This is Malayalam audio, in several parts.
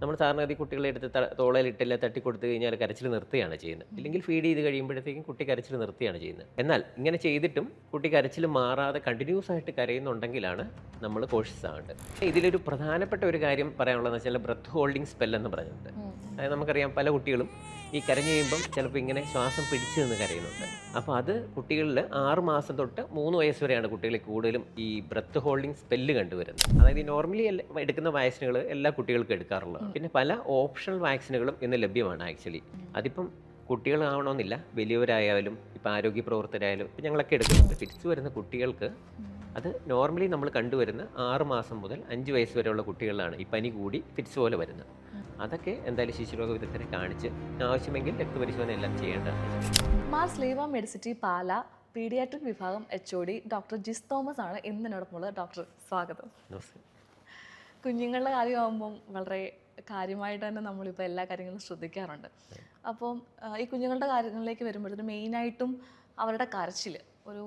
നമ്മൾ സാധാരണഗതി കുട്ടികളെ എടുത്ത് തോളയിലിട്ടില്ല തട്ടിക്കൊടുത്തു കഴിഞ്ഞാൽ കരച്ചിൽ നിർത്തുകയാണ് ചെയ്യുന്നത്. ഇല്ലെങ്കിൽ ഫീഡ് ചെയ്ത് കഴിയുമ്പോഴത്തേക്കും കുട്ടി കരച്ചിൽ നിർത്തുകയാണ് ചെയ്യുന്നത്. എന്നാൽ ഇങ്ങനെ ചെയ്തിട്ടും കുട്ടി കരച്ചിൽ മാറാതെ കണ്ടിന്യൂസ് ആയിട്ട് കരയുന്നുണ്ടെങ്കിലാണ് നമ്മൾ കോഷ്യസ് ആവേണ്ടത്. ഇതിലൊരു പ്രധാനപ്പെട്ട ഒരു കാര്യം പറയാനുള്ളതെന്ന് വെച്ചാൽ ബ്രത്ത് ഹോൾഡിംഗ് സ്പെൽ എന്ന് പറയുന്നുണ്ട്. അതായത് നമുക്കറിയാം പല കുട്ടികളും ഈ കരഞ്ഞു കഴിയുമ്പം ചിലപ്പോൾ ഇങ്ങനെ ശ്വാസം പിടിച്ചു നിന്ന് കരയുന്നുണ്ട്. അപ്പോൾ അത് കുട്ടികളിൽ 6 മാസം തൊട്ട് 3 വയസ്സ് വരെയാണ് കുട്ടികളിൽ കൂടുതലും ഈ ബ്രത്ത് ഹോൾഡിംഗ് സ്പെല്ല് കണ്ടുവരുന്നത്. അതായത് ഈ നോർമലി എടുക്കുന്ന വാക്സിനുകൾ എല്ലാ കുട്ടികൾക്കും എടുക്കാറുള്ളതാണ്. പിന്നെ പല ഓപ്ഷണൽ വാക്സിനുകളും ഇന്ന് ലഭ്യമാണ് ആക്ച്വലി. അതിപ്പം കുട്ടികളാവണമെന്നില്ല, വലിയവരായാലും ഇപ്പം ആരോഗ്യ പ്രവർത്തകരായാലും ഇപ്പം ഞങ്ങളൊക്കെ എടുക്കുന്നുണ്ട്. ഫിറ്റ്സ് വരുന്ന കുട്ടികൾക്ക് അത് നോർമലി നമ്മൾ കണ്ടുവരുന്ന 6 മാസം മുതൽ 5 വയസ്സ് വരെയുള്ള കുട്ടികളിലാണ് ഈ പനി കൂടി ഫിറ്റ്സ് പോലെ വരുന്നത്. അതൊക്കെ എന്തായാലും ശിശുരോഗ വിദഗ്ധരെ കാണിച്ച് ആവശ്യമെങ്കിൽ രക്തപരിശോധന എല്ലാം ചെയ്യേണ്ടതാണ്. മാർ സ്ലീവ മെഡിസിറ്റി പാല പീഡിയാട്രിക് വിഭാഗം HOD ഡോക്ടർ ജിസ് തോമസ് ആണ് എന്നോടൊപ്പമുള്ളത്. ഡോക്ടർ സ്വാഗതം. നമസ്കാരം. കുഞ്ഞുങ്ങളുടെ കാര്യമാകുമ്പം വളരെ കാര്യമായിട്ട് തന്നെ നമ്മളിപ്പോൾ എല്ലാ കാര്യങ്ങളും ശ്രദ്ധിക്കാറുണ്ട്. അപ്പം ഈ കുഞ്ഞുങ്ങളുടെ കാര്യങ്ങളിലേക്ക് വരുമ്പോഴത്തേക്കും മെയിനായിട്ടും അവരുടെ കരച്ചിൽ ഒരു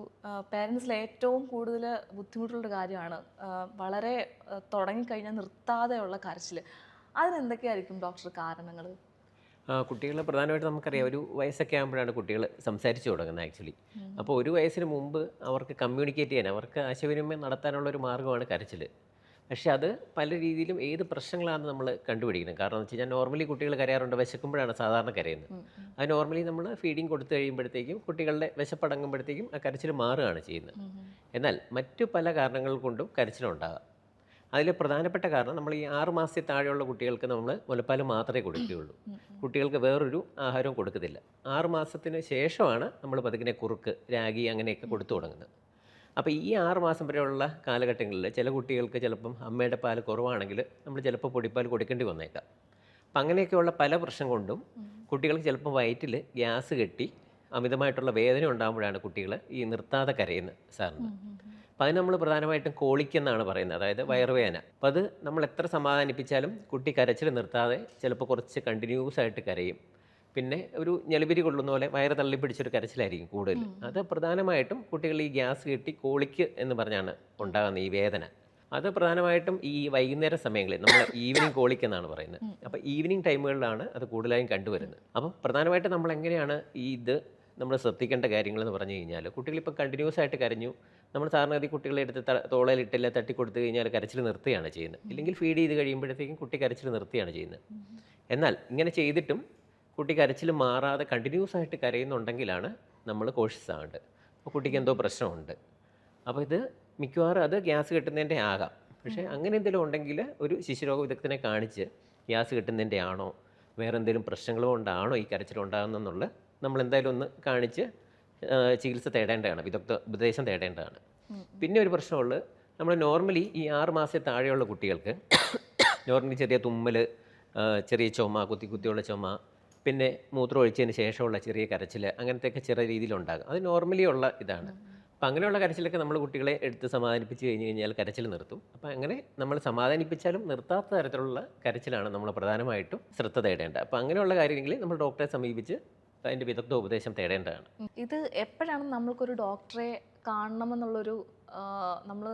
പേരൻസിൽ ഏറ്റവും കൂടുതൽ ബുദ്ധിമുട്ടുള്ളൊരു കാര്യമാണ്. വളരെ തുടങ്ങിക്കഴിഞ്ഞാൽ നിർത്താതെയുള്ള കരച്ചിൽ. അതിനെന്തൊക്കെയായിരിക്കും ഡോക്ടർ കാരണങ്ങൾ? കുട്ടികൾ പ്രധാനമായിട്ട് നമുക്കറിയാം ഒരു വയസ്സൊക്കെ ആകുമ്പോഴാണ് കുട്ടികൾ സംസാരിച്ചു തുടങ്ങുന്നത് ആക്ച്വലി. അപ്പോൾ ഒരു വയസ്സിന് മുമ്പ് അവർക്ക് കമ്മ്യൂണിക്കേറ്റ് ചെയ്യാൻ, അവർക്ക് ആശയവിനിമയം നടത്താനുള്ള ഒരു മാർഗ്ഗമാണ് കരച്ചിൽ. പക്ഷേ അത് പല രീതിയിലും ഏത് പ്രശ്നങ്ങളാണെന്ന് നമ്മൾ കണ്ടുപിടിക്കുന്നത്. കാരണം എന്ന് വെച്ച് കഴിഞ്ഞാൽ നോർമലി കുട്ടികൾ കരയാറുണ്ട്, വിശക്കുമ്പോഴാണ് സാധാരണ കരയുന്നത്. അത് നോർമലി നമ്മൾ ഫീഡിങ് കൊടുത്തു കഴിയുമ്പോഴത്തേക്കും കുട്ടികളുടെ വിശപ്പടങ്ങുമ്പോഴത്തേക്കും ആ കരച്ചിൽ മാറുകയാണ് ചെയ്യുന്നത്. എന്നാൽ മറ്റു പല കാരണങ്ങൾ കൊണ്ടും കരച്ചിലുണ്ടാകാം. അതിൽ പ്രധാനപ്പെട്ട കാരണം നമ്മൾ ഈ 6 മാസത്തിൽ താഴെയുള്ള കുട്ടികൾക്ക് നമ്മൾ മുലപ്പാൽ മാത്രമേ കൊടുക്കുകയുള്ളൂ. കുട്ടികൾക്ക് വേറൊരു ആഹാരവും കൊടുക്കത്തില്ല. 6 മാസത്തിന് ശേഷമാണ് നമ്മൾ പതുക്കിനെ കുറുക്ക്, രാഗി അങ്ങനെയൊക്കെ കൊടുത്തു തുടങ്ങുന്നത്. അപ്പോൾ ഈ 6 മാസം വരെയുള്ള കാലഘട്ടങ്ങളിൽ ചില കുട്ടികൾക്ക് ചിലപ്പം അമ്മയുടെ പാൽ കുറവാണെങ്കിൽ നമ്മൾ ചിലപ്പോൾ പൊടിപ്പാൽ കൊടുക്കേണ്ടി വന്നേക്കാം. അപ്പം അങ്ങനെയൊക്കെയുള്ള പല പ്രശ്നം കൊണ്ടും കുട്ടികൾക്ക് ചിലപ്പോൾ വയറ്റിൽ ഗ്യാസ് കെട്ടി അമിതമായിട്ടുള്ള വേദന ഉണ്ടാകുമ്പോഴാണ് കുട്ടികൾ ഈ നിർത്താതെ കരയുന്നത് സാറിന്. അപ്പം അതിന് നമ്മൾ പ്രധാനമായിട്ടും കോളിക്കെന്നാണ് പറയുന്നത്, അതായത് വയറുവേദന. അപ്പം അത് നമ്മൾ എത്ര സമാധാനിപ്പിച്ചാലും കുട്ടി കരച്ചിൽ നിർത്താതെ ചിലപ്പോൾ കുറച്ച് കണ്ടിന്യൂസ് ആയിട്ട് കരയും. പിന്നെ ഒരു ഞെളിപിരി കൊള്ളുന്ന പോലെ വയറ് തള്ളിപ്പിടിച്ചൊരു കരച്ചിലായിരിക്കും കൂടുതൽ. അത് പ്രധാനമായിട്ടും കുട്ടികൾ ഈ ഗ്യാസ് കെട്ടി കോളിക്ക് എന്ന് പറഞ്ഞാണ് ഉണ്ടാകുന്ന ഈ വേദന. അത് പ്രധാനമായിട്ടും ഈ വൈകുന്നേര സമയങ്ങളിൽ നമ്മൾ ഈവനിങ് കോളിക്ക് എന്നാണ് പറയുന്നത്. അപ്പോൾ ഈവനിങ് ടൈമുകളിലാണ് അത് കൂടുതലായും കണ്ടുവരുന്നത്. അപ്പം പ്രധാനമായിട്ടും നമ്മൾ എങ്ങനെയാണ് ഇത് നമ്മൾ ശ്രദ്ധിക്കേണ്ട കാര്യങ്ങളെന്ന് പറഞ്ഞു കഴിഞ്ഞാൽ, കുട്ടികളിപ്പോൾ കണ്ടിന്യൂസ് ആയിട്ട് കരഞ്ഞു, നമ്മൾ സാധാരണഗതി കുട്ടികളെ എടുത്ത് തോളയിലിട്ടില്ല തട്ടിക്കൊടുത്തു കഴിഞ്ഞാൽ കരച്ചിൽ നിർത്തുകയാണ് ചെയ്യുന്നത്. ഇല്ലെങ്കിൽ ഫീഡ് ചെയ്ത് കഴിയുമ്പോഴത്തേക്കും കുട്ടി കരച്ചിൽ നിർത്തുകയാണ് ചെയ്യുന്നത്. എന്നാൽ ഇങ്ങനെ ചെയ്തിട്ടും കുട്ടി കരച്ചിൽ മാറാതെ കണ്ടിന്യൂസ് ആയിട്ട് കരയുന്നുണ്ടെങ്കിലാണ് നമ്മൾ കോഷ്യസ് ആവേണ്ടത്. അപ്പോൾ കുട്ടിക്ക് എന്തോ പ്രശ്നമുണ്ട്. അപ്പോൾ ഇത് മിക്കവാറും അത് ഗ്യാസ് കെട്ടുന്നതിൻ്റെ ആകാം. പക്ഷേ അങ്ങനെ എന്തെങ്കിലും ഉണ്ടെങ്കിൽ ഒരു ശിശുരോഗ വിദഗ്ധനെ കാണിച്ച് ഗ്യാസ് കെട്ടുന്നതിൻ്റെ ആണോ വേറെ എന്തെങ്കിലും പ്രശ്നങ്ങൾ കൊണ്ടാണോ ഈ കരച്ചിൽ ഉണ്ടാകുന്നതെന്നുള്ള നമ്മൾ എന്തായാലും ഒന്ന് കാണിച്ച് ചികിത്സ തേടേണ്ടതാണ്, ഉപദേശം തേടേണ്ടതാണ്. പിന്നെ ഒരു പ്രശ്നമുള്ളത്, നമ്മൾ നോർമലി ഈ 6 മാസത്തിൽ താഴെയുള്ള കുട്ടികൾക്ക് നോർമലി ചെറിയ തുമ്മൽ, ചെറിയ ചുമ, കുത്തിയുള്ള ചുമ, പിന്നെ മൂത്രം ഒഴിച്ചതിന് ശേഷമുള്ള ചെറിയ കരച്ചിൽ, അങ്ങനത്തെയൊക്കെ ചെറിയ രീതിയിലുണ്ടാകും. അത് നോർമലി ഉള്ള ഇതാണ്. അപ്പം അങ്ങനെയുള്ള കരച്ചിലൊക്കെ നമ്മൾ കുട്ടികളെ എടുത്ത് സമാധാനിപ്പിച്ച് കഴിഞ്ഞ് കഴിഞ്ഞാൽ കരച്ചിൽ നിർത്തും. അപ്പം അങ്ങനെ നമ്മൾ സമാധാനിപ്പിച്ചാലും നിർത്താത്ത തരത്തിലുള്ള കരച്ചിലാണ് നമ്മൾ പ്രധാനമായിട്ടും ശ്രദ്ധ തേടേണ്ടത്. അപ്പം അങ്ങനെയുള്ള കാര്യങ്ങളിൽ നമ്മൾ ഡോക്ടറെ സമീപിച്ച് അതിൻ്റെ വിദഗ്ധ ഉപദേശം തേടേണ്ടതാണ്. ഇത് എപ്പോഴാണ് നമ്മൾക്കൊരു ഡോക്ടറെ കാണണമെന്നുള്ളൊരു നമ്മൾ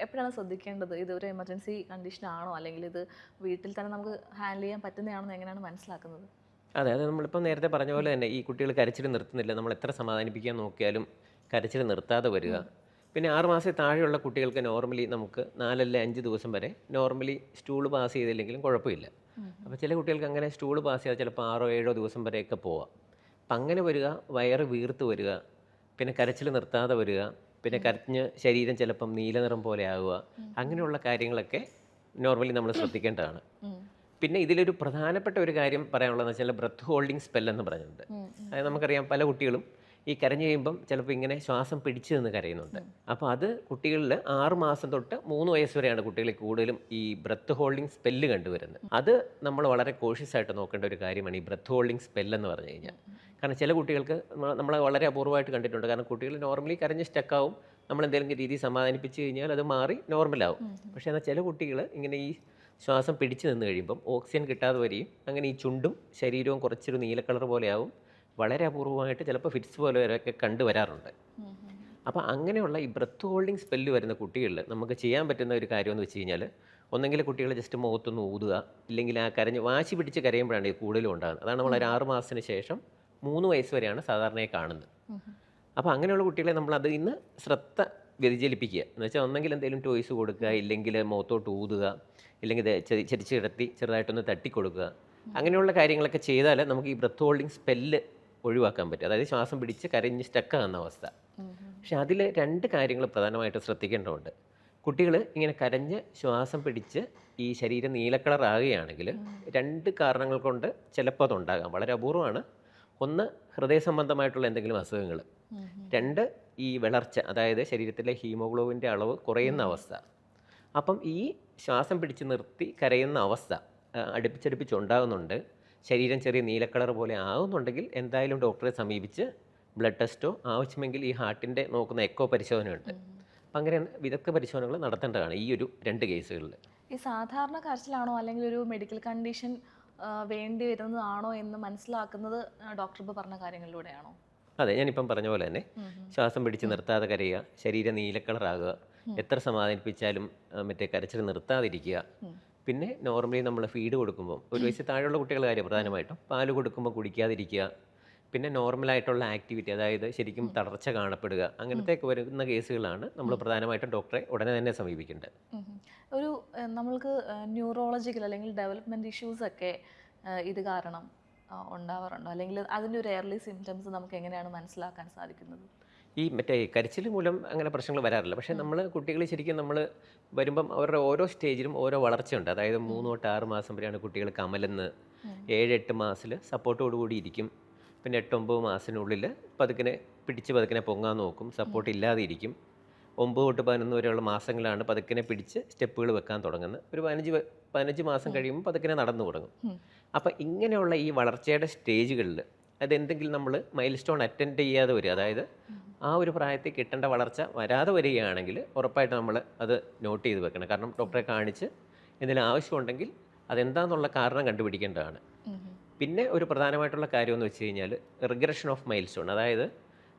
എപ്പോഴാണ് ശ്രദ്ധിക്കേണ്ടത്? ഇത് ഒരു എമർജൻസി കണ്ടീഷൻ ആണോ, അല്ലെങ്കിൽ ഇത് വീട്ടിൽ തന്നെ നമുക്ക് ഹാൻഡിൽ ചെയ്യാൻ പറ്റുന്നതാണെന്ന് എങ്ങനെയാണ് മനസ്സിലാക്കുന്നത്? അതെ, അത് നമ്മളിപ്പോൾ നേരത്തെ പറഞ്ഞ പോലെ തന്നെ ഈ കുട്ടികൾ കരച്ചിൽ നിർത്തുന്നില്ല, നമ്മൾ എത്ര സമാധാനിപ്പിക്കാൻ നോക്കിയാലും കരച്ചിൽ നിർത്താതെ വരിക. പിന്നെ 6 മാസത്തിൽ താഴെയുള്ള കുട്ടികൾക്ക് നോർമലി നമുക്ക് 4 അല്ല 5 ദിവസം വരെ നോർമലി സ്റ്റൂൾ പാസ് ചെയ്തില്ലെങ്കിലും കുഴപ്പമില്ല. അപ്പോൾ ചില കുട്ടികൾക്ക് അങ്ങനെ സ്റ്റൂൾ പാസ് ചെയ്താൽ ചിലപ്പോൾ 6 7 ദിവസം വരെയൊക്കെ പോവാം. അപ്പം അങ്ങനെ വരിക, വയറ് വീർത്ത് വരിക, പിന്നെ കരച്ചിൽ നിർത്താതെ വരിക, പിന്നെ കരഞ്ഞ് ശരീരം ചിലപ്പം നീലനിറം പോലെ ആവുക, അങ്ങനെയുള്ള കാര്യങ്ങളൊക്കെ നോർമലി നമ്മൾ ശ്രദ്ധിക്കേണ്ടതാണ്. പിന്നെ ഇതിലൊരു പ്രധാനപ്പെട്ട ഒരു കാര്യം പറയാനുള്ളതെന്ന് വെച്ചാൽ ബ്രത്ത് ഹോൾഡിംഗ് സ്പെൽ എന്ന് പറഞ്ഞിട്ടുണ്ട്. അതായത് നമുക്കറിയാം പല കുട്ടികളും ഈ കരഞ്ഞു കഴിയുമ്പം ചിലപ്പോൾ ഇങ്ങനെ ശ്വാസം പിടിച്ചു നിന്ന് കരയുന്നുണ്ട്. അപ്പോൾ അത് കുട്ടികളിൽ 6 മാസം തൊട്ട് 3 വയസ്സ് വരെയാണ് കുട്ടികളിൽ കൂടുതലും ഈ ബ്രത്ത് ഹോൾഡിംഗ് സ്പെല്ല് കണ്ടുവരുന്നത്. അത് നമ്മൾ വളരെ കോഷ്യസ് ആയിട്ട് നോക്കേണ്ട ഒരു കാര്യമാണ് ഈ ബ്രത്ത് ഹോൾഡിംഗ് സ്പെൽ എന്ന് പറഞ്ഞു കഴിഞ്ഞാൽ. കാരണം ചില കുട്ടികൾക്ക് നമ്മൾ വളരെ അപൂർവമായിട്ട് കണ്ടിട്ടുണ്ട്. കാരണം കുട്ടികൾ നോർമലി കരഞ്ഞ് സ്റ്റക്കാവും, നമ്മൾ എന്തെങ്കിലും രീതി സമാധാനിപ്പിച്ച് കഴിഞ്ഞാൽ അത് മാറി നോർമലാവും. പക്ഷേ എന്നാൽ ചില കുട്ടികൾ ഇങ്ങനെ ഈ ശ്വാസം പിടിച്ചു നിന്ന് കഴിയുമ്പം ഓക്സിജൻ കിട്ടാതെ വരികയും അങ്ങനെ ഈ ചുണ്ടും ശരീരവും കുറച്ചൊരു നീല കളർ പോലെയാവും. വളരെ അപൂർവമായിട്ട് ചിലപ്പോൾ ഫിറ്റ്സ് പോലെ വരെയൊക്കെ കണ്ടുവരാറുണ്ട്. അപ്പോൾ അങ്ങനെയുള്ള ഈ ബ്രത്ത് ഹോൾഡിംഗ് സ്പെല്ല് വരുന്ന കുട്ടികളിൽ നമുക്ക് ചെയ്യാൻ പറ്റുന്ന ഒരു കാര്യമെന്ന് വെച്ച് കഴിഞ്ഞാൽ, ഒന്നെങ്കിൽ കുട്ടികൾ ജസ്റ്റ് മുഖത്തൊന്ന് ഊതുക, ഇല്ലെങ്കിൽ ആ കരഞ്ഞ് വാശി പിടിച്ച് കരയുമ്പോഴാണ് ഇത് കൂടുതലും ഉണ്ടാകുന്നത്. അതാണ് നമ്മൾ ഒരു 6 മാസത്തിന് ശേഷം 3 വയസ്സ് വരെയാണ് സാധാരണയായി കാണുന്നത്. അപ്പോൾ അങ്ങനെയുള്ള കുട്ടികളെ നമ്മൾ അതിൽ നിന്ന് ശ്രദ്ധ വ്യതിചലിപ്പിക്കുക എന്ന് വെച്ചാൽ ഒന്നെങ്കിൽ എന്തെങ്കിലും ടോയ്സ് കൊടുക്കുക, ഇല്ലെങ്കിൽ മുഖത്തോട്ട് ഊതുക, ഇല്ലെങ്കിൽ ചെരിച്ച് കിടത്തി ചെറുതായിട്ടൊന്ന് തട്ടിക്കൊടുക്കുക. അങ്ങനെയുള്ള കാര്യങ്ങളൊക്കെ ചെയ്താൽ നമുക്ക് ഈ ബ്രത്ത് ഹോൾഡിങ് സ്പെല്ല് ഒഴിവാക്കാൻ പറ്റും. അതായത് ശ്വാസം പിടിച്ച് കരഞ്ഞ് സ്റ്റക്കാകുന്ന അവസ്ഥ. പക്ഷെ അതിൽ 2 കാര്യങ്ങൾ പ്രധാനമായിട്ട് ശ്രദ്ധിക്കേണ്ടതുണ്ട്. കുട്ടികൾ ഇങ്ങനെ കരഞ്ഞ് ശ്വാസം പിടിച്ച് ഈ ശരീരം നീല കളർ ആകുകയാണെങ്കിൽ 2 കാരണങ്ങൾ കൊണ്ട് ചിലപ്പോൾ അതുണ്ടാകാം. വളരെ അപൂർവമാണ്. ഒന്ന്, ഹൃദയ സംബന്ധമായിട്ടുള്ള എന്തെങ്കിലും അസുഖങ്ങൾ. 2, ഈ വളർച്ച, അതായത് ശരീരത്തിലെ ഹീമോഗ്ലോബിൻ്റെ അളവ് കുറയുന്ന അവസ്ഥ. അപ്പം ഈ ശ്വാസം പിടിച്ച് നിർത്തി കരയുന്ന അവസ്ഥ അടുപ്പിച്ചടുപ്പിച്ചുണ്ടാകുന്നുണ്ട്, ശരീരം ചെറിയ നീല കളർ പോലെ ആകുന്നുണ്ടെങ്കിൽ എന്തായാലും ഡോക്ടറെ സമീപിച്ച് ബ്ലഡ് ടെസ്റ്റോ ആവശ്യമെങ്കിൽ ഈ ഹാർട്ടിൻ്റെ നോക്കുന്ന എക്കോ പരിശോധനയുണ്ട്. അപ്പം അങ്ങനെ വിദഗ്ധ പരിശോധനകൾ നടത്തേണ്ടതാണ് ഈ ഒരു 2 കേസുകളിൽ. ഈ സാധാരണ കരച്ചിലാണോ അല്ലെങ്കിൽ ഒരു മെഡിക്കൽ കണ്ടീഷൻ വേണ്ടി വരുന്നതാണോ എന്ന് മനസ്സിലാക്കുന്നത് ഡോക്ടർ ഇപ്പോൾ പറഞ്ഞ കാര്യങ്ങളിലൂടെയാണോ? അതെ, ഞാനിപ്പം പറഞ്ഞ പോലെ തന്നെ ശ്വാസം പിടിച്ച് നിർത്താതെ കരയുക, ശരീരം നീല കളറാകുക, എത്ര സമാധാനിപ്പിച്ചാലും മറ്റേ കരച്ചിൽ നിർത്താതിരിക്കുക. പിന്നെ നോർമലി നമ്മൾ ഫീഡ് കൊടുക്കുമ്പോൾ, ഒരു വയസ്സിൽ താഴെയുള്ള കുട്ടികളുടെ കാര്യം പ്രധാനമായിട്ടും, പാല് കൊടുക്കുമ്പോൾ കുടിക്കാതിരിക്കുക. പിന്നെ നോർമലായിട്ടുള്ള ആക്ടിവിറ്റി, അതായത് ശരിക്കും തളർച്ച കാണപ്പെടുക, അങ്ങനത്തെയൊക്കെ വരുന്ന കേസുകളാണ് നമ്മൾ പ്രധാനമായിട്ടും ഡോക്ടറെ ഉടനെ തന്നെ സമീപിക്കേണ്ടത്. ഒരു നമ്മൾക്ക് ന്യൂറോളജിക്കൽ അല്ലെങ്കിൽ ഡെവലപ്മെൻറ്റ് ഇഷ്യൂസൊക്കെ ഇത് കാരണം ഉണ്ടാവാറുണ്ടോ? അല്ലെങ്കിൽ അതിൻ്റെ ഒരു എയർലി സിംറ്റംസ് നമുക്ക് എങ്ങനെയാണ് മനസ്സിലാക്കാൻ സാധിക്കുന്നത്? ഈ മറ്റേ കരച്ചിൽ മൂലം അങ്ങനെ പ്രശ്നങ്ങൾ വരാറില്ല. പക്ഷേ നമ്മൾ കുട്ടികൾ ശരിക്കും നമ്മൾ വരുമ്പം അവരുടെ ഓരോ സ്റ്റേജിലും ഓരോ വളർച്ചയുണ്ട്. അതായത് 3 തൊട്ട് 6 മാസം വരെയാണ് കുട്ടികൾ കമലുന്ന്, 7-8 മാസത്തിൽ സപ്പോർട്ടോടുകൂടി ഇരിക്കും. പിന്നെ 8-9 മാസത്തിനുള്ളിൽ പതുക്കിനെ പൊങ്ങാൻ നോക്കും, സപ്പോർട്ട് ഇല്ലാതെ ഇരിക്കും. 9 തൊട്ട് 11 വരെയുള്ള മാസങ്ങളാണ് പതുക്കിനെ പിടിച്ച് സ്റ്റെപ്പുകൾ വെക്കാൻ തുടങ്ങുന്നത്. ഒരു 15 മാസം കഴിയുമ്പോൾ പതുക്കിനെ നടന്നു തുടങ്ങും. അപ്പം ഇങ്ങനെയുള്ള ഈ വളർച്ചയുടെ സ്റ്റേജുകളിൽ അതെന്തെങ്കിലും നമ്മൾ മൈൽ സ്റ്റോൺ അറ്റൻഡ് ചെയ്യാതെ വരിക, അതായത് ആ ഒരു പ്രായത്തിൽ കിട്ടേണ്ട വളർച്ച വരാതെ വരികയാണെങ്കിൽ ഉറപ്പായിട്ട് നമ്മൾ അത് നോട്ട് ചെയ്ത് വെക്കണം. കാരണം ഡോക്ടറെ കാണിച്ച് എന്തെങ്കിലും ആവശ്യമുണ്ടെങ്കിൽ അതെന്താണെന്നുള്ള കാരണം കണ്ടുപിടിക്കേണ്ടതാണ്. പിന്നെ ഒരു പ്രധാനമായിട്ടുള്ള കാര്യം എന്ന് വെച്ച് കഴിഞ്ഞാൽ റിഗ്രഷൻ ഓഫ് മൈൽ സ്റ്റോൺ. അതായത്